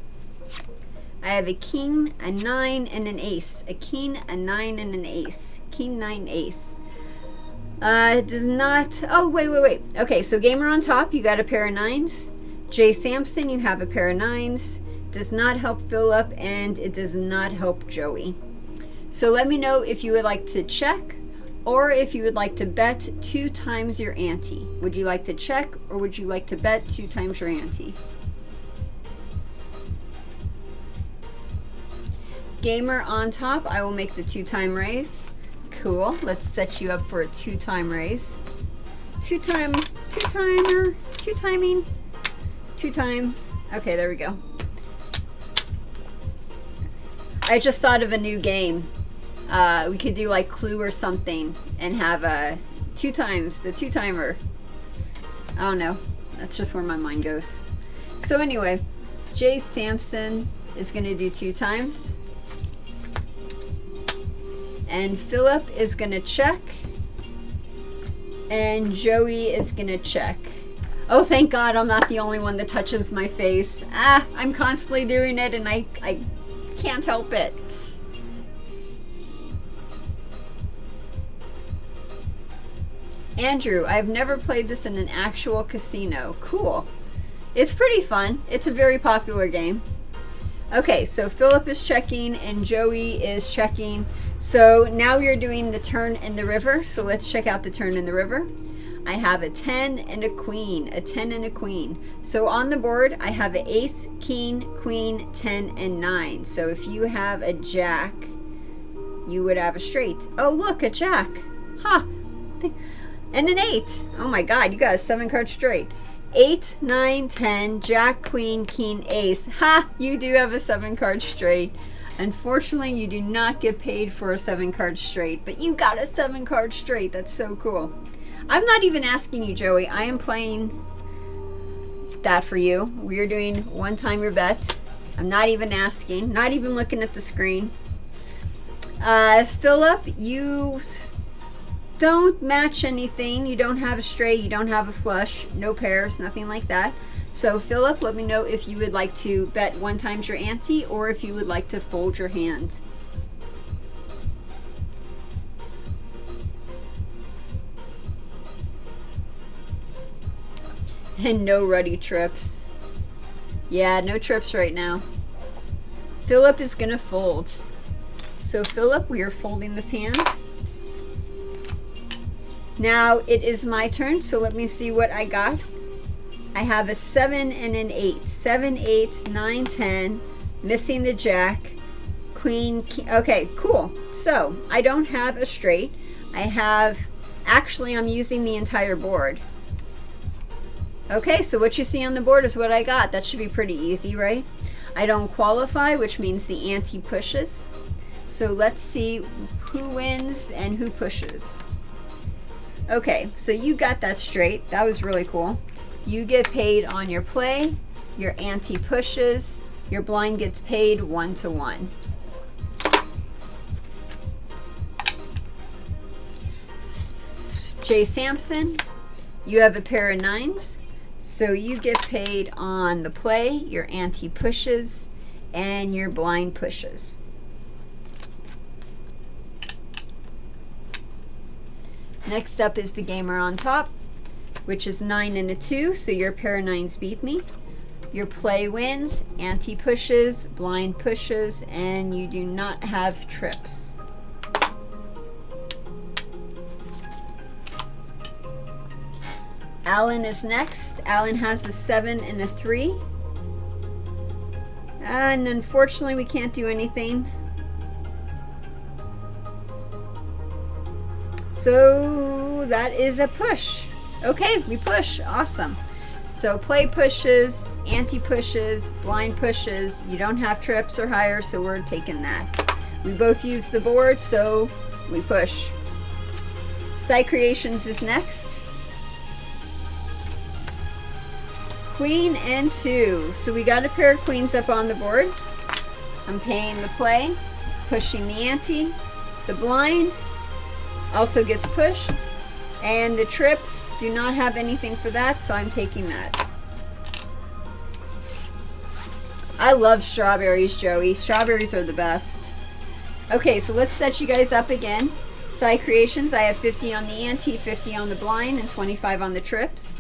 I have a king, a 9, and an ace. A king, a 9, and an ace. King, 9, ace. It does not... Oh, wait. Okay, so gamer on top, you got a pair of 9s. Jay Sampson, you have a pair of 9s. Does not help Philip, and it does not help Joey. So let me know if you would like to check or if you would like to bet 2 times your ante. Would you like to check or would you like to bet 2 times your ante? Gamer on top, I will make the 2-time raise. Cool, let's set you up for a 2-time raise. 2 timer, 2 timing, 2 times. Okay, there we go. I just thought of a new game. We could do like Clue or something and have 2 times, the 2-timer. I don't know. That's just where my mind goes. So anyway, Jay Sampson is going to do 2 times. And Philip is going to check. And Joey is going to check. Oh, thank God I'm not the only one that touches my face. I'm constantly doing it and I can't help it. Andrew, I've never played this in an actual casino. Cool. It's pretty fun. It's a very popular game. Okay, so Philip is checking and Joey is checking. So now we are doing the turn in the river. So let's check out the turn in the river. I have a 10 and a queen, a 10 and a queen. So on the board, I have an ace, king, queen, 10, and 9. So if you have a jack, you would have a straight. Oh, look, a jack. Ha! And an 8. Oh my God, you got a 7-card straight. 8, 9, 10, jack, queen, king, ace. Ha! You do have a 7-card straight. Unfortunately, you do not get paid for a 7-card straight, but you got a 7-card straight. That's so cool. I'm not even asking you, Joey. I am playing that for you. We are doing 1 time your bet. I'm not even asking, not even looking at the screen. Philip, you don't match anything. You don't have a straight, you don't have a flush, no pairs, nothing like that. So Philip, let me know if you would like to bet 1 times your ante or if you would like to fold your hand. And no ruddy trips. Yeah, no trips right now. Philip is gonna fold. So Philip, we are folding this hand. Now it is my turn, so let me see what I got. I have a 7 and an 8. 7, 8, 9, 10. Missing the jack. Queen, king. Okay, cool. So I don't have a straight. I have, actually I'm using the entire board. Okay, so what you see on the board is what I got. That should be pretty easy, right? I don't qualify, which means the ante pushes. So let's see who wins and who pushes. Okay, so you got that straight. That was really cool. You get paid on your play, your ante pushes, your blind gets paid 1-to-1. Jay Sampson, you have a pair of 9s, so you get paid on the play, your ante pushes, and your blind pushes. Next up is the gamer on top, which is 9 and a 2, so your pair of 9s beat me. Your play wins, ante pushes, blind pushes, and you do not have trips. Alan is next. Alan has a 7 and a 3. And unfortunately, we can't do anything. So that is a push. Okay, we push. Awesome. So play pushes, ante pushes, blind pushes. You don't have trips or higher, so we're taking that. We both use the board, so we push. Site Creations is next. Queen and 2. So we got a pair of queens up on the board. I'm paying the play, pushing the ante. The blind also gets pushed. And the trips do not have anything for that, so I'm taking that. I love strawberries, Joey. Strawberries are the best. Okay, so let's set you guys up again. Site Creations, I have 50 on the ante, 50 on the blind, and 25 on the trips.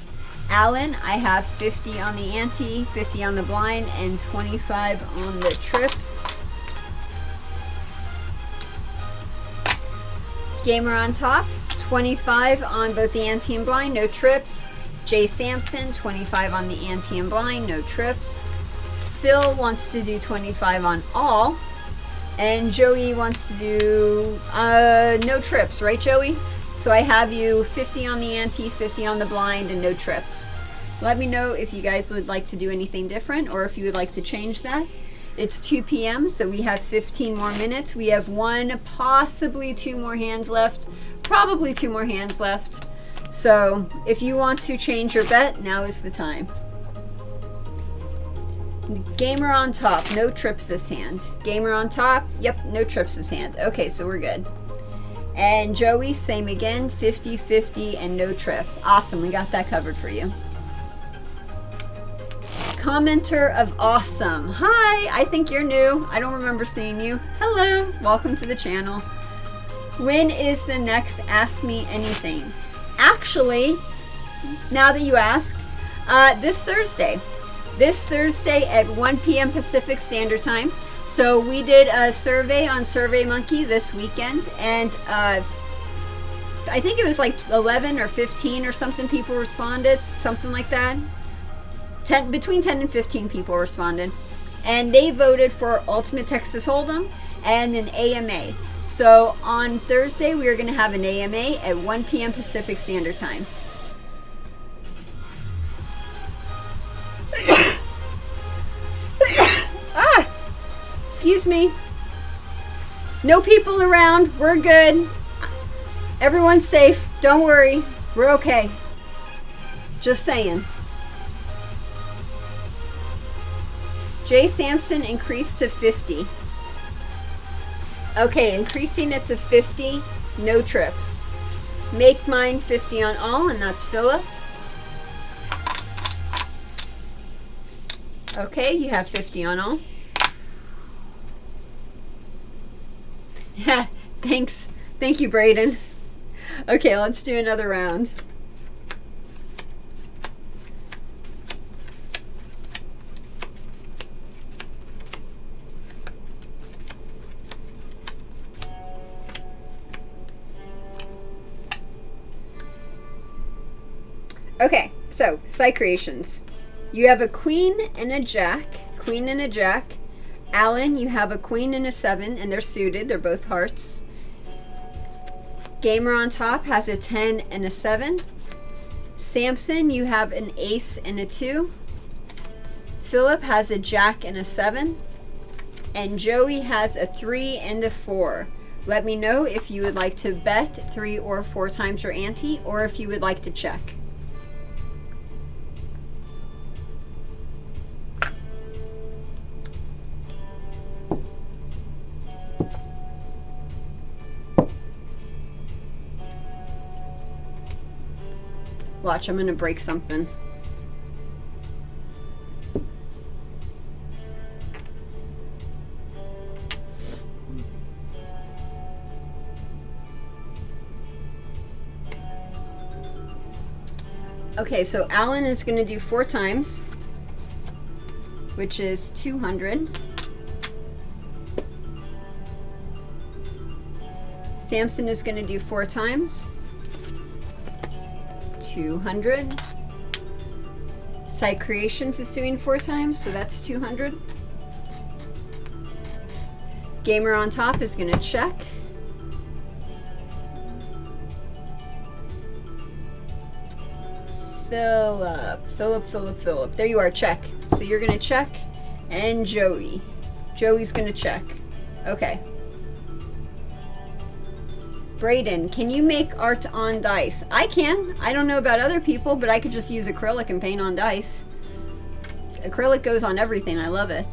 Alan, I have 50 on the ante, 50 on the blind, and 25 on the trips. Gamer on top, 25 on both the ante and blind, no trips. Jay Sampson, 25 on the ante and blind, no trips. Phil wants to do 25 on all. And Joey wants to do no trips, right, Joey? So I have you 50 on the ante, 50 on the blind, and no trips. Let me know if you guys would like to do anything different or if you would like to change that. It's 2 p.m., so we have 15 more minutes. We have 1, possibly 2 more hands left. Probably 2 more hands left. So if you want to change your bet, now is the time. Gamer on top, no trips this hand. Gamer on top, yep, no trips this hand. Okay, so we're good. And Joey, same again, 50-50 and no trips. Awesome, we got that covered for you. Commenter of awesome. Hi, I think you're new. I don't remember seeing you. Hello, welcome to the channel. When is the next Ask Me Anything? Actually, now that you ask, this Thursday. This Thursday at 1 p.m. Pacific Standard Time. So we did a survey on SurveyMonkey this weekend, and I think it was like 11 or 15 or something people responded, something like that. Between 10 and 15 people responded, and they voted for Ultimate Texas Hold'em and an AMA. So on Thursday we are going to have an AMA at 1 p.m. Pacific Standard Time. Excuse me. No people around. We're good. Everyone's safe. Don't worry. We're okay. Just saying. Jay Sampson increased to 50. Okay, increasing it to 50. No trips. Make mine 50 on all, and that's Philip. Okay, you have 50 on all. Yeah, thanks. Thank you, Brayden. Okay, let's do another round. Okay, so Site Creations. You have a queen and a jack. Queen and a jack. Alan, you have a queen and a 7, and they're suited. They're both hearts. Gamer on top has a 10 and a 7. Samson, you have an ace and a 2. Philip has a jack and a 7. And Joey has a 3 and a 4. Let me know if you would like to bet 3 or 4 times your ante, or if you would like to check. Watch, I'm gonna break something. Okay, so Alan is going to do 4 times, which is 200. Samson is going to do 4 times, 200. Side Creations is doing 4 times, so that's 200. Gamer on top is going to check. Philip. There you are, check. So you're gonna check, and Joey's gonna check. Okay. Braden, can you make art on dice? I can. I don't know about other people, but I could just use acrylic and paint on dice. Acrylic goes on everything. I love it.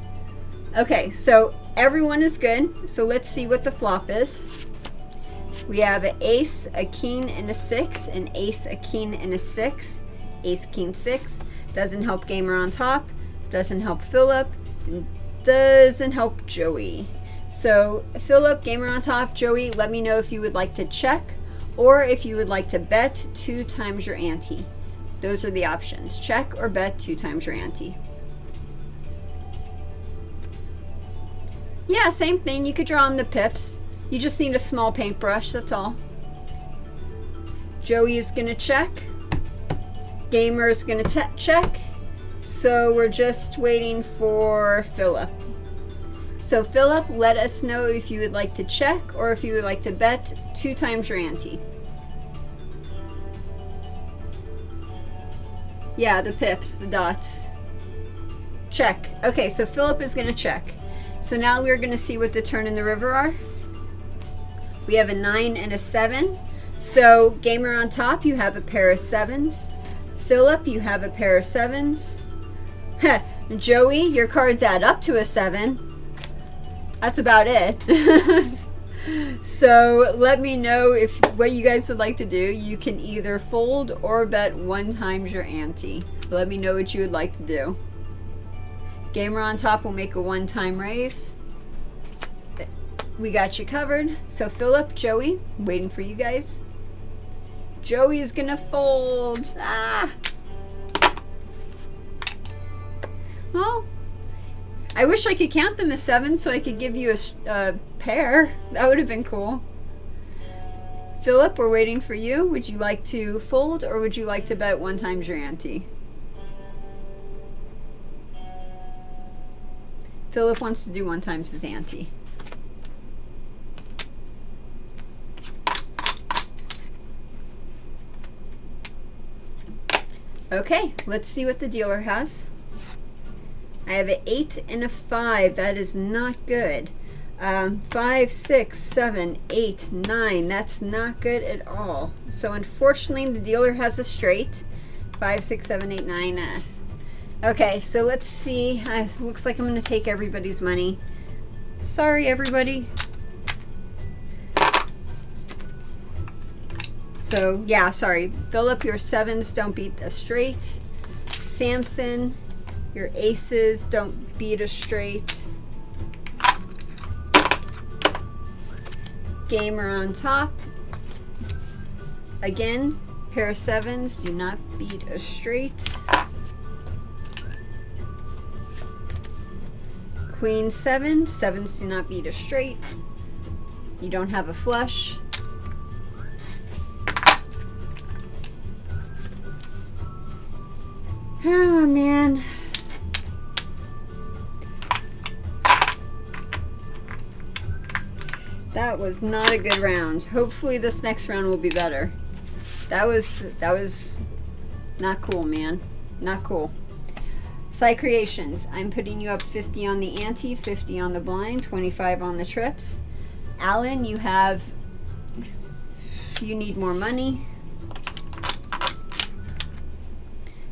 Okay, so everyone is good. So let's see what the flop is. We have an ace, a king, and a 6. An ace, a king, and a 6. Ace, king, 6. Doesn't help Gamer on top. Doesn't help Philip. Doesn't help Joey. So Philip, Gamer on top, Joey, let me know if you would like to check or if you would like to bet 2 times your ante. Those are the options. Check or bet 2 times your ante. Yeah, same thing. You could draw on the pips. You just need a small paintbrush, that's all. Joey is gonna check. Gamer is gonna check. So we're just waiting for Philip. So Philip, let us know if you would like to check or if you would like to bet 2 times your ante. Yeah, the pips, the dots. Check. Okay, so Philip is gonna check. So now we're gonna see what the turn in the river are. We have a 9 and a 7. So Gamer on top, you have a pair of 7s. Philip, you have a pair of 7s. Joey, your cards add up to a 7. That's about it. So let me know if what you guys would like to do. You can either fold or bet 1 times your ante. Let me know what you would like to do. Gamer on top will make a 1-time raise. We got you covered. So Philip, Joey, waiting for you guys. Joey's gonna fold. Well, I wish I could count them as 7 so I could give you a pair. That would have been cool. Philip, we're waiting for you. Would you like to fold or would you like to bet 1 times your ante? Philip wants to do 1 times his ante. Okay, let's see what the dealer has. I have an 8 and a 5. That is not good. 5, 6, 7, 8, 9. That's not good at all. So unfortunately, the dealer has a straight. 5, 6, 7, 8, 9. Okay, so let's see. Looks like I'm going to take everybody's money. Sorry, everybody. So, yeah, sorry. Philip, your 7s don't beat a straight. Samson, your aces don't beat a straight. Gamer on top. Again, pair of 7s do not beat a straight. Queen 7. 7s do not beat a straight. You don't have a flush. Oh, man. That was not a good round. Hopefully this next round will be better. That was Not cool, man. Not cool. Side creations. I'm putting you up 50 on the ante, 50 on the blind, 25 on the trips. Alan, you need more money.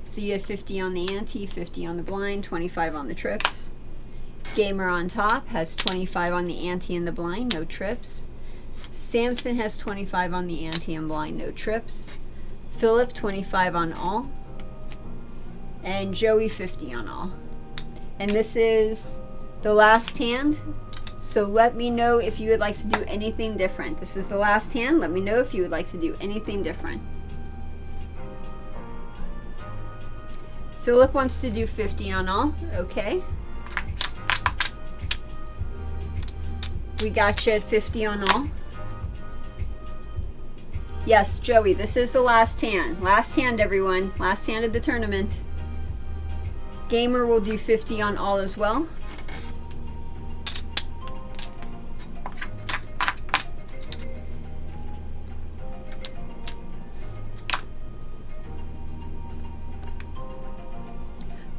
So you have 50 on the ante, 50 on the blind, 25 on the trips. Gamer on top has 25 on the ante and the blind, no trips. Samson has 25 on the ante and blind, no trips. Philip, 25 on all. And Joey, 50 on all. And this is the last hand. So let me know if you would like to do anything different. This is the last hand. Let me know if you would like to do anything different. Philip wants to do 50 on all. Okay. We got you at 50 on all. Yes, Joey, this is the last hand. Last hand, everyone. Last hand of the tournament. Gamer will do 50 on all as well.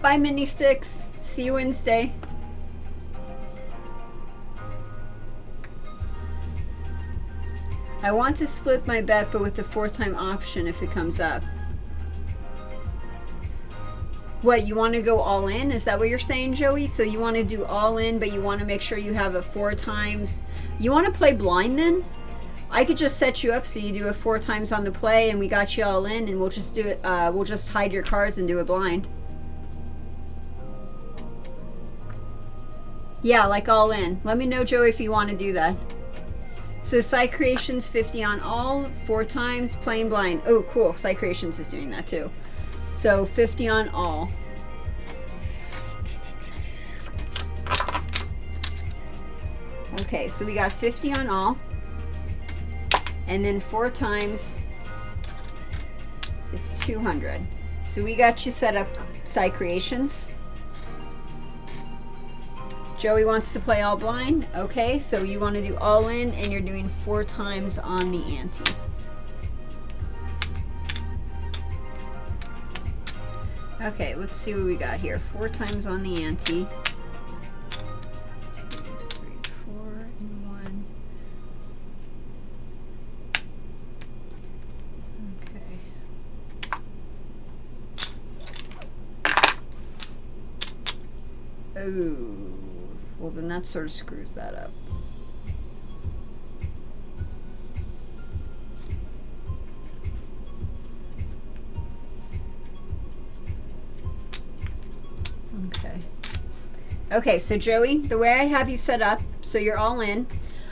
Bye, Mini Sticks. See you Wednesday. I want to split my bet, but with the 4-time option if it comes up. What, you want to go all in? Is that what you're saying, Joey? So you want to do all in, but you want to make sure you have a 4 times. You want to play blind then? I could just set you up so you do a 4 times on the play and we got you all in, and we'll just do it. We'll just hide your cards and do it blind. Yeah, like all in. Let me know, Joey, if you want to do that. So side creations 50 on all, 4 times, plain blind. Oh, cool. Side creations is doing that too. So 50 on all. Okay, so we got 50 on all. And then 4 times is 200. So we got you set up side creations. Joey wants to play all blind. Okay, so you want to do all in and you're doing 4 times on the ante. Okay, let's see what we got here. 4 times on the ante. 2, 3, 4, and 1. Okay. Oh, well then that sort of screws that up. Okay, so Joey, the way I have you set up, so you're all in,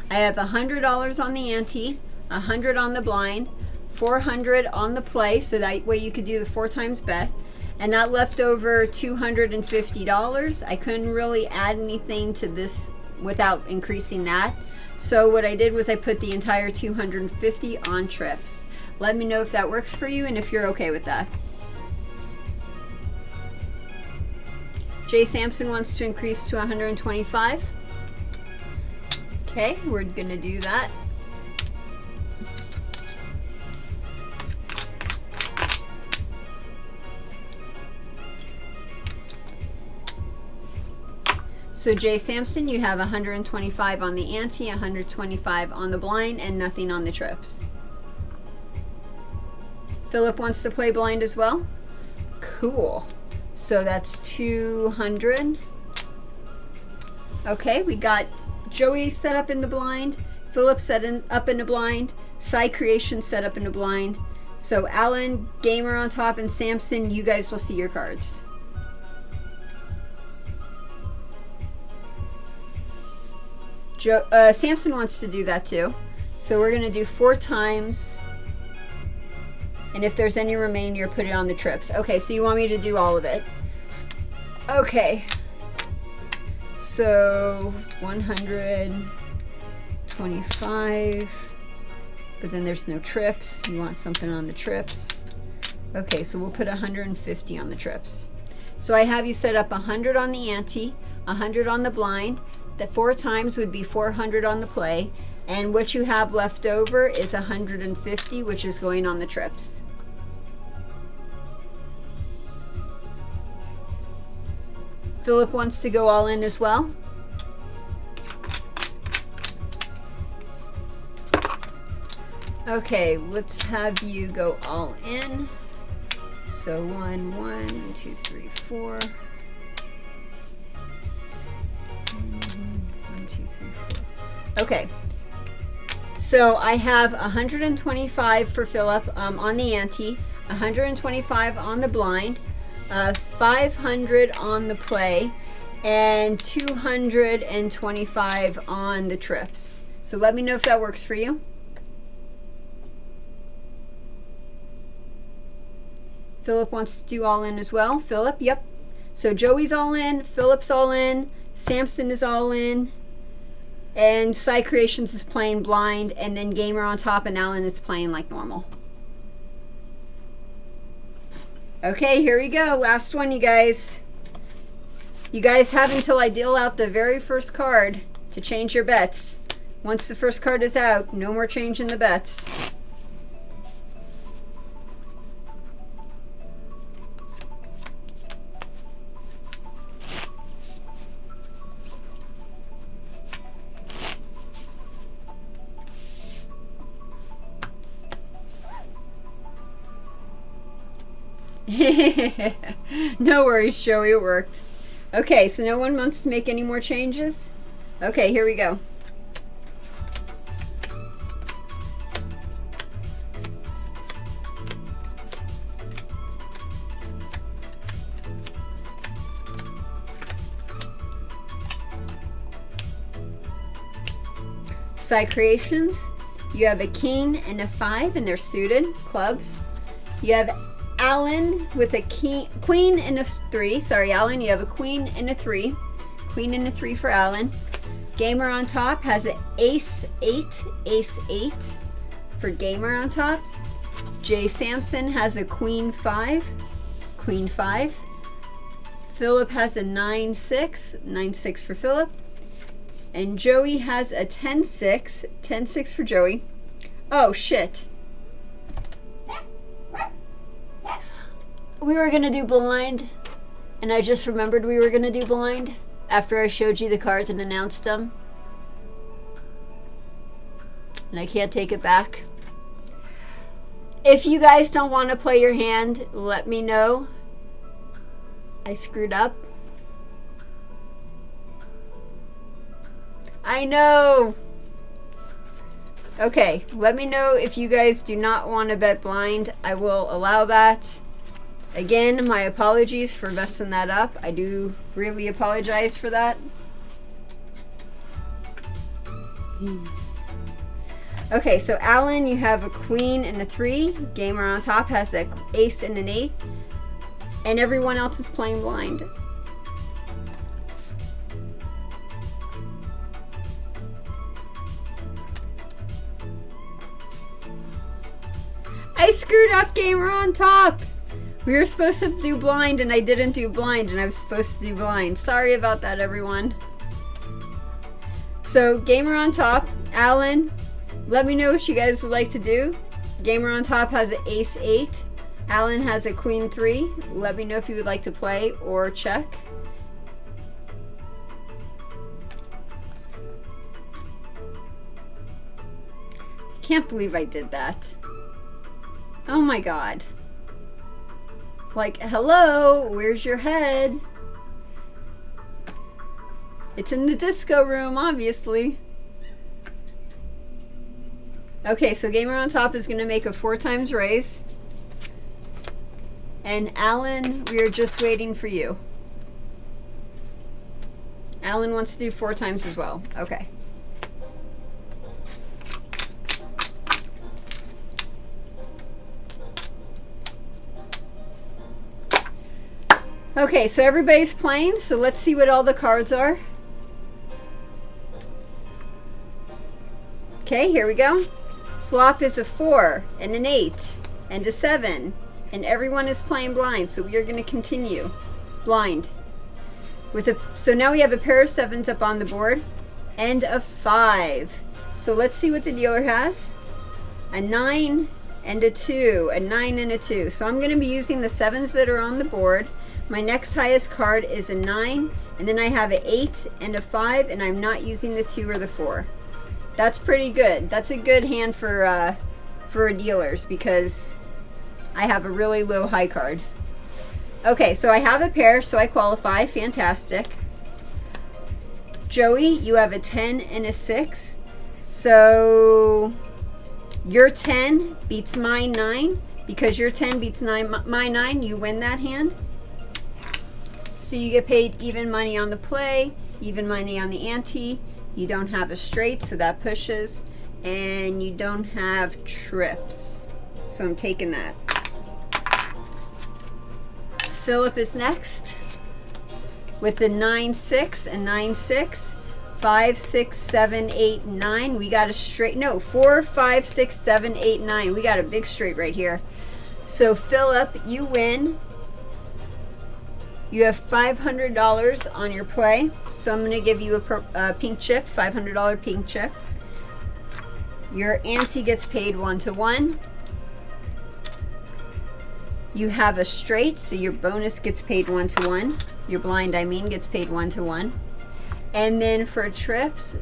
I have $100 on the ante, 100 on the blind, 400 on the play, so that way you could do the 4 times bet, and that left over $250. I couldn't really add anything to this without increasing that. So what I did was I put the entire $250 on trips. Let me know if that works for you and if you're okay with that. Jay Sampson wants to increase to 125. Okay, we're gonna do that. So Jay Sampson, you have 125 on the ante, 125 on the blind, and nothing on the trips. Philip wants to play blind as well. Cool. So that's 200. Okay, we got Joey set up in the blind, Philip up in the blind, side creation set up in the blind. So Alan, Gamer on top, and Samson, you guys will see your cards. Samson wants to do that too. So we're gonna do 4 times. And if there's any remainder, put it on the trips. Okay, so you want me to do all of it. Okay. So 125. But then there's no trips. You want something on the trips. Okay, so we'll put 150 on the trips. So I have you set up 100 on the ante, 100 on the blind. The 4 times would be 400 on the play. And what you have left over is 150, which is going on the trips. Philip wants to go all in as well. Okay, let's have you go all in. So 1, 1, 2, 3, 4. 1, 2, 3, 4. Okay. So I have 125 for Philip on the ante, 125 on the blind, 500 on the play, and 225 on the trips. So let me know if that works for you. Philip wants to do all in as well. Philip, yep. So Joey's all in, Philip's all in, Samson is all in, and Side Creations is playing blind, and then Gamer on top, and Alan is playing like normal. Okay, here we go. Last one, you guys. You guys have until I deal out the very first card to change your bets. Once the first card is out, no more changing the bets. No worries, Joey, it worked. Okay, so no one wants to make any more changes? Okay, here we go. Side Creations, you have a king and a 5, and they're suited clubs. You have Alan with a queen and a 3. Sorry, Alan, you have a queen and a 3. Queen and a 3 for Alan. Gamer on top has an ace 8, ace 8 for Gamer on top. Jay Sampson has a queen 5, queen 5. Philip has a 9-6, 9-6 for Philip. And Joey has a 10-6, 10-6 for Joey. Oh, shit. We were going to do blind, and I just remembered we were going to do blind after I showed you the cards and announced them. And I can't take it back. If you guys don't want to play your hand, let me know. I screwed up. I know. Okay, let me know if you guys do not want to bet blind. I will allow that. Again, my apologies for messing that up. I do really apologize for that. Okay, so Alan, you have a queen and a 3. Gamer on top has an ace and an 8. And everyone else is playing blind. I screwed up, Gamer on top. We were supposed to do blind and I didn't do blind, and I was supposed to do blind. Sorry about that, everyone. So Gamer on top, Alan, let me know what you guys would like to do. Gamer on top has an ace 8. Alan has a queen 3. Let me know if you would like to play or check. Can't believe I did that. Oh my god. Like, hello, where's your head? It's in the disco room, obviously. Okay, so Gamer on top is going to make a 4 times raise. And Alan, we are just waiting for you. Alan wants to do 4 times as well. Okay. Okay, so everybody's playing, so let's see what all the cards are. Okay, here we go. Flop is a 4 and an 8 and a 7, and everyone is playing blind, so we are going to continue blind. So now we have a pair of 7s up on the board and a 5. So let's see what the dealer has. A 9 and a 2, a 9 and a 2. So I'm going to be using the 7s that are on the board. My next highest card is a 9, and then I have an 8 and a 5, and I'm not using the 2 or the 4. That's pretty good. That's a good hand for dealers because I have a really low high card. Okay, so I have a pair, so I qualify. Fantastic. Joey, you have a 10 and a 6. So your 10 beats my 9. Because your 10 beats my 9, you win that hand. So you get paid even money on the play, even money on the ante. You don't have a straight, so that pushes. And you don't have trips. So I'm taking that. Philip is next with the 9-6 and 9-6. 5, 6, 7, 8, 9. We got a straight. No, 4, 5, 6, 7, 8, 9. We got a big straight right here. So Philip, you win. You have $500 on your play. So I'm going to give you a pink chip, $500 pink chip. Your ante gets paid 1-to-1. You have a straight, so your bonus gets paid 1-to-1. Your blind, I mean, gets paid 1-to-1. And then for trips,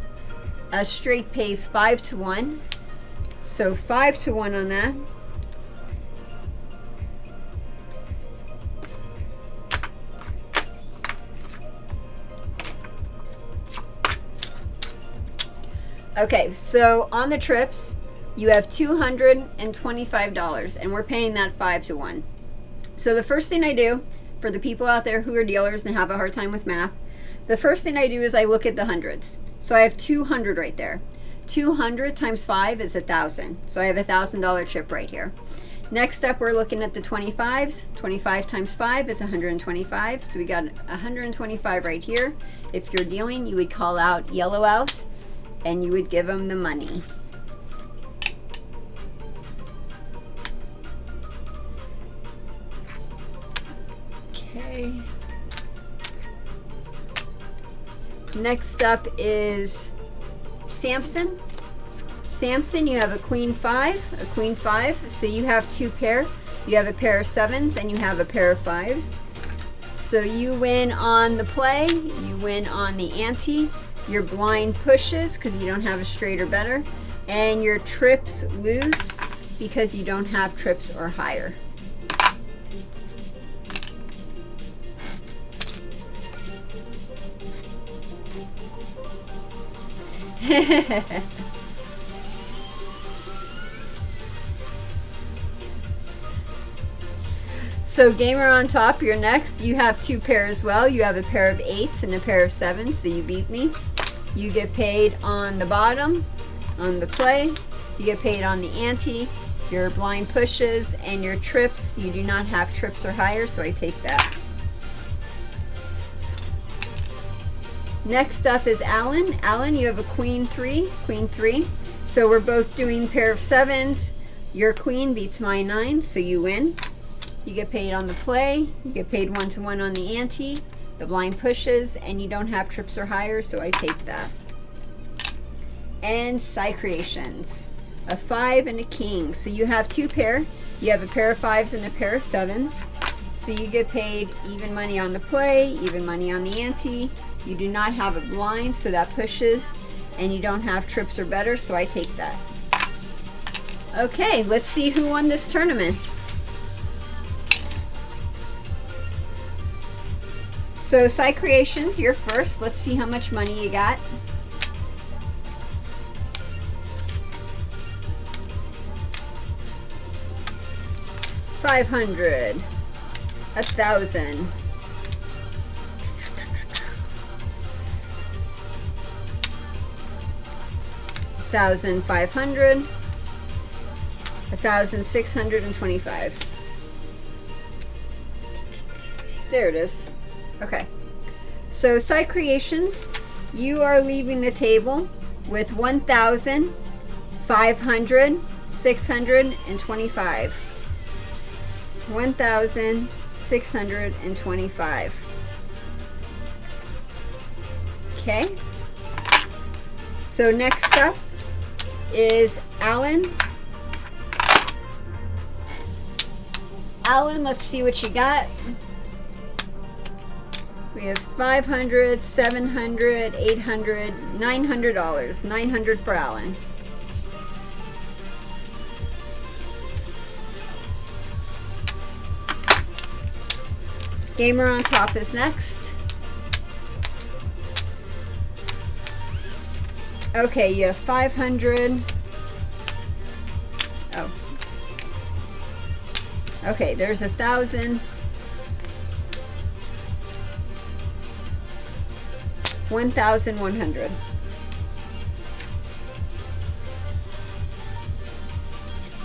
a straight pays 5-to-1. So 5-to-1 on that. Okay, so on the trips, you have $225, and we're paying that 5-to-1. So the first thing I do, for the people out there who are dealers and have a hard time with math, the first thing I do is I look at the hundreds. So I have 200 right there. 200 times 5 is 1,000. So I have a $1,000 chip right here. Next up, we're looking at the 25s. 25 times 5 is 125. So we got 125 right here. If you're dealing, you would call out yellow out, and you would give them the money. Okay. Next up is Samson. Samson, you have a queen 5, so you have 2 pair. You have a pair of 7s and you have a pair of 5s. So you win on the play, you win on the ante. Your blind pushes because you don't have a straight or better, and your trips lose because you don't have trips or higher. So gamer on top, you're next. You have 2 pair as well. You have a pair of 8s and a pair of 7s, so you beat me. You get paid on the bottom, on the play. You get paid on the ante, your blind pushes, and your trips. You do not have trips or higher, so I take that. Next up is Alan. Alan, you have a queen 3. So we're both doing pair of 7s. Your queen beats my 9, so you win. You get paid on the play. You get paid 1-to-1 on the ante. The blind pushes, and you don't have trips or higher, so I take that. And Side Creations. A 5 and a king. So you have 2 pair. You have a pair of 5s and a pair of 7s. So you get paid even money on the play, even money on the ante. You do not have a blind, so that pushes, and you don't have trips or better, so I take that. Okay, let's see who won this tournament. So Side Creations, you're first. Let's see how much money you got. $500, 1,000, 1,500, 1,625. There it is. Okay, so Side Creations, you are leaving the table with 1,625. 1,625. Okay, so next up is Alan. Alan, let's see what you got. We have $500, $700, $800, $900. 900 for Alan. Gamer on top is next. Okay, you have 500. Oh. Okay, there's 1,000. 1,100.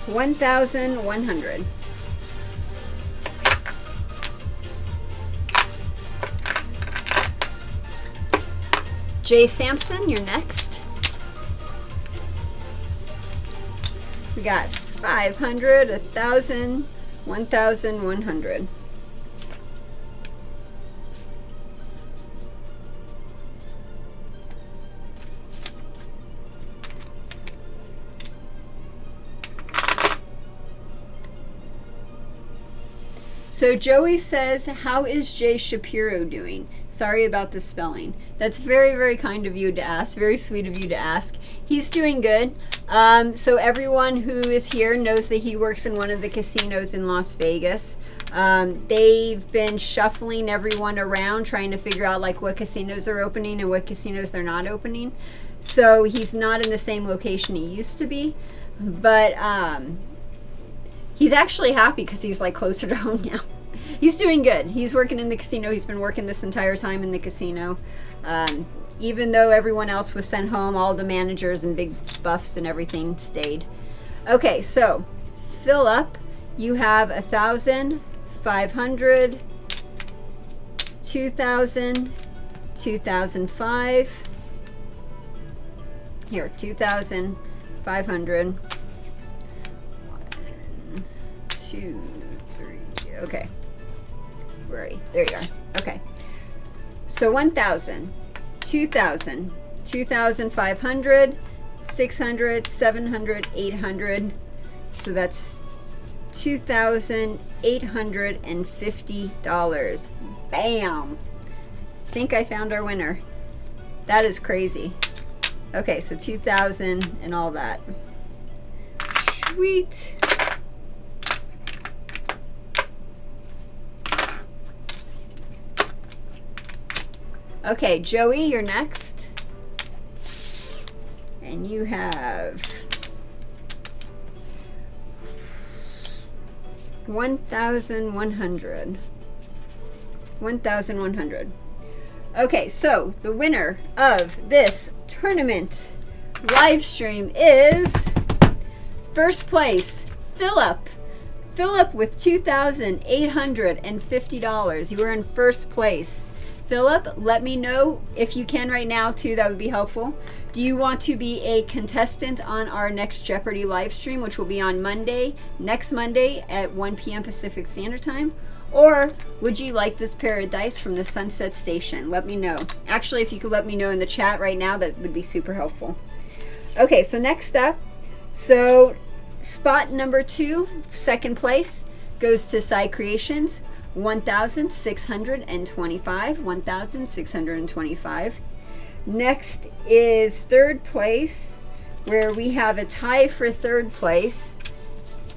$1,100. Jay Sampson, you're next. We got 500, 1,000, 1,100. So Joey says, how is Jay Shapiro doing? Sorry about the spelling. That's very, very kind of you to ask. Very sweet of you to ask. He's doing good. So everyone who is here knows that he works in one of the casinos in Las Vegas. They've been shuffling everyone around, trying to figure out like what casinos are opening and what casinos they're not opening. So he's not in the same location he used to be. But he's actually happy because he's like closer to home now. He's doing good. He's working in the casino. He's been working this entire time in the casino. Even though everyone else was sent home, all the managers and big buffs and everything stayed. Okay, so fill up. You have 1,000, 500, 2,000, 2,005. Here, 2,500. 1, 2, 3. Okay. Where are you? There you are. Okay. So 1,000, 2,000, 2,500, 600, 700, 800. So that's $2,850. Bam! I think I found our winner. That is crazy. Okay, so 2,000 and all that. Sweet. Okay, Joey, you're next. And you have 1,100. 1,100. Okay, so the winner of this tournament live stream is first place, Philip. Philip with $2,850. You are in first place. Philip, let me know if you can right now too. That would be helpful. Do you want to be a contestant on our next Jeopardy live stream, which will be on Monday, next Monday at 1 p.m. Pacific Standard Time? Or would you like this pair of dice from the Sunset Station? Let me know. Actually, if you could let me know in the chat right now, that would be super helpful. Okay, so next up, so spot number 2, second place, goes to Psy Creations. 1,625. 1,625. Next is third place, where we have a tie for third place.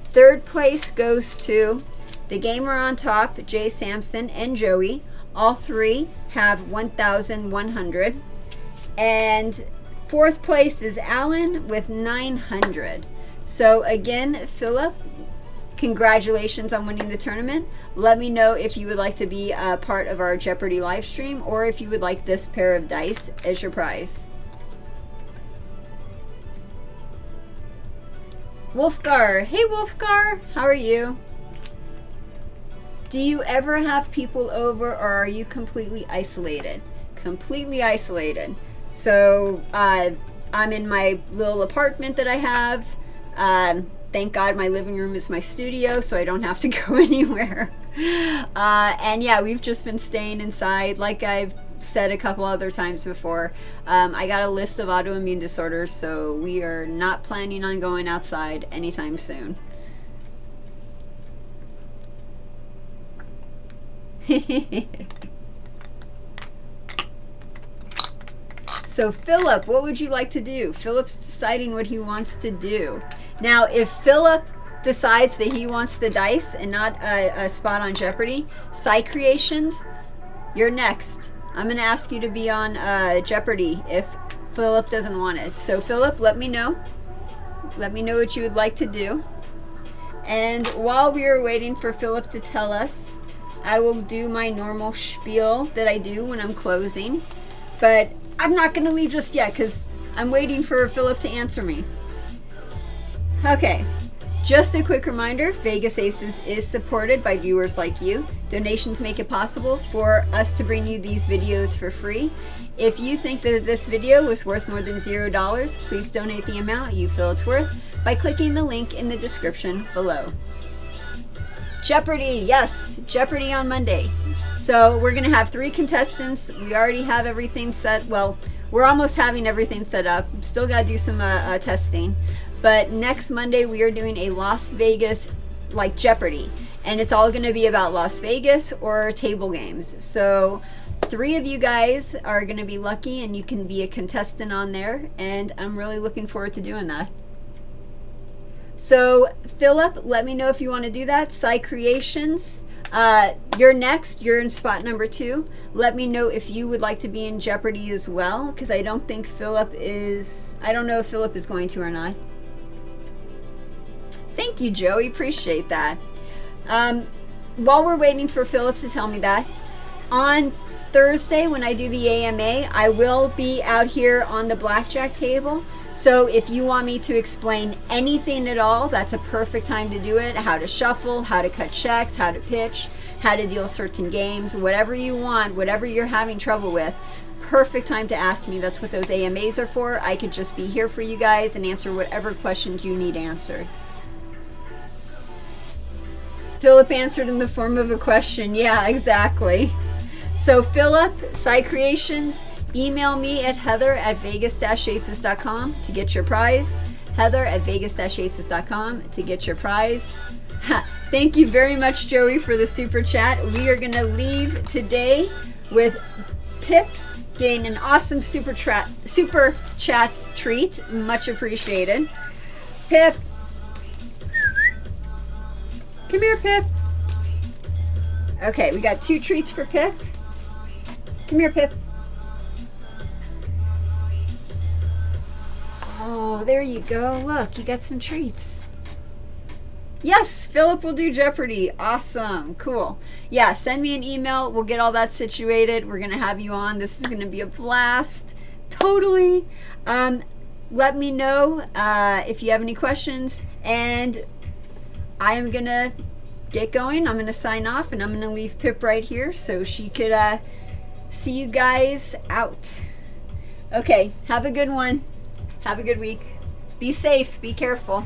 Third place goes to the gamer on top, Jay Sampson and Joey. All three have 1,100. And fourth place is Alan with 900. So again, Philip, congratulations on winning the tournament. Let me know if you would like to be a part of our Jeopardy live stream or if you would like this pair of dice as your prize. Wolfgar. Hey Wolfgar, how are you? Do you ever have people over or are you completely isolated? Completely isolated. So I'm in my little apartment that I have. Thank God my living room is my studio, so I don't have to go anywhere. And yeah, we've just been staying inside, like I've said a couple other times before. I got a list of autoimmune disorders, so we are not planning on going outside anytime soon. So Philip, what would you like to do? Philip's deciding what he wants to do. Now, if Philip decides that he wants the dice and not a spot on Jeopardy, Site Creations, you're next. I'm going to ask you to be on Jeopardy if Philip doesn't want it. So Philip, let me know. Let me know what you would like to do. And while we are waiting for Philip to tell us, I will do my normal spiel that I do when I'm closing. But I'm not going to leave just yet because I'm waiting for Philip to answer me. Okay. Just a quick reminder, Vegas Aces is supported by viewers like you. Donations make it possible for us to bring you these videos for free. If you think that this video was worth more than $0, please donate the amount you feel it's worth by clicking the link in the description below. Jeopardy, yes, Jeopardy on Monday. So we're gonna have 3 contestants. We already have everything set. Well, we're almost having everything set up. Still gotta do some testing. But next Monday we are doing a Las Vegas like Jeopardy, and it's all going to be about Las Vegas or table games. So 3 of you guys are going to be lucky and you can be a contestant on there, and I'm really looking forward to doing that. So Philip, let me know if you want to do that. Site Creations, you're next. You're in spot number 2. Let me know if you would like to be in Jeopardy as well, because I don't think Philip is, I don't know if Philip is going to or not. Thank you, Joey. Appreciate that. While we're waiting for Philip to tell me that, on Thursday when I do the AMA, I will be out here on the blackjack table. So if you want me to explain anything at all, that's a perfect time to do it. How to shuffle, how to cut checks, how to pitch, how to deal certain games, whatever you want, whatever you're having trouble with. Perfect time to ask me. That's what those AMAs are for. I could just be here for you guys and answer whatever questions you need answered. Philip answered in the form of a question. Yeah, exactly. So Philip, Site Creations, email me at heather@vegas-aces.com to get your prize. heather@vegas-aces.com to get your prize. Thank you very much, Joey, for the super chat. We are going to leave today with Pip getting an awesome super chat treat. Much appreciated. Pip. Come here, Pip. Okay, we got 2 treats for Pip. Come here, Pip. Oh, there you go. Look, you got some treats. Yes, Philip will do Jeopardy. Awesome. Cool. Yeah, send me an email. We'll get all that situated. We're going to have you on. This is going to be a blast. Totally. Let me know if you have any questions. And I am going to get going. I'm going to sign off, and I'm going to leave Pip right here so she could see you guys out. Okay, have a good one. Have a good week. Be safe. Be careful.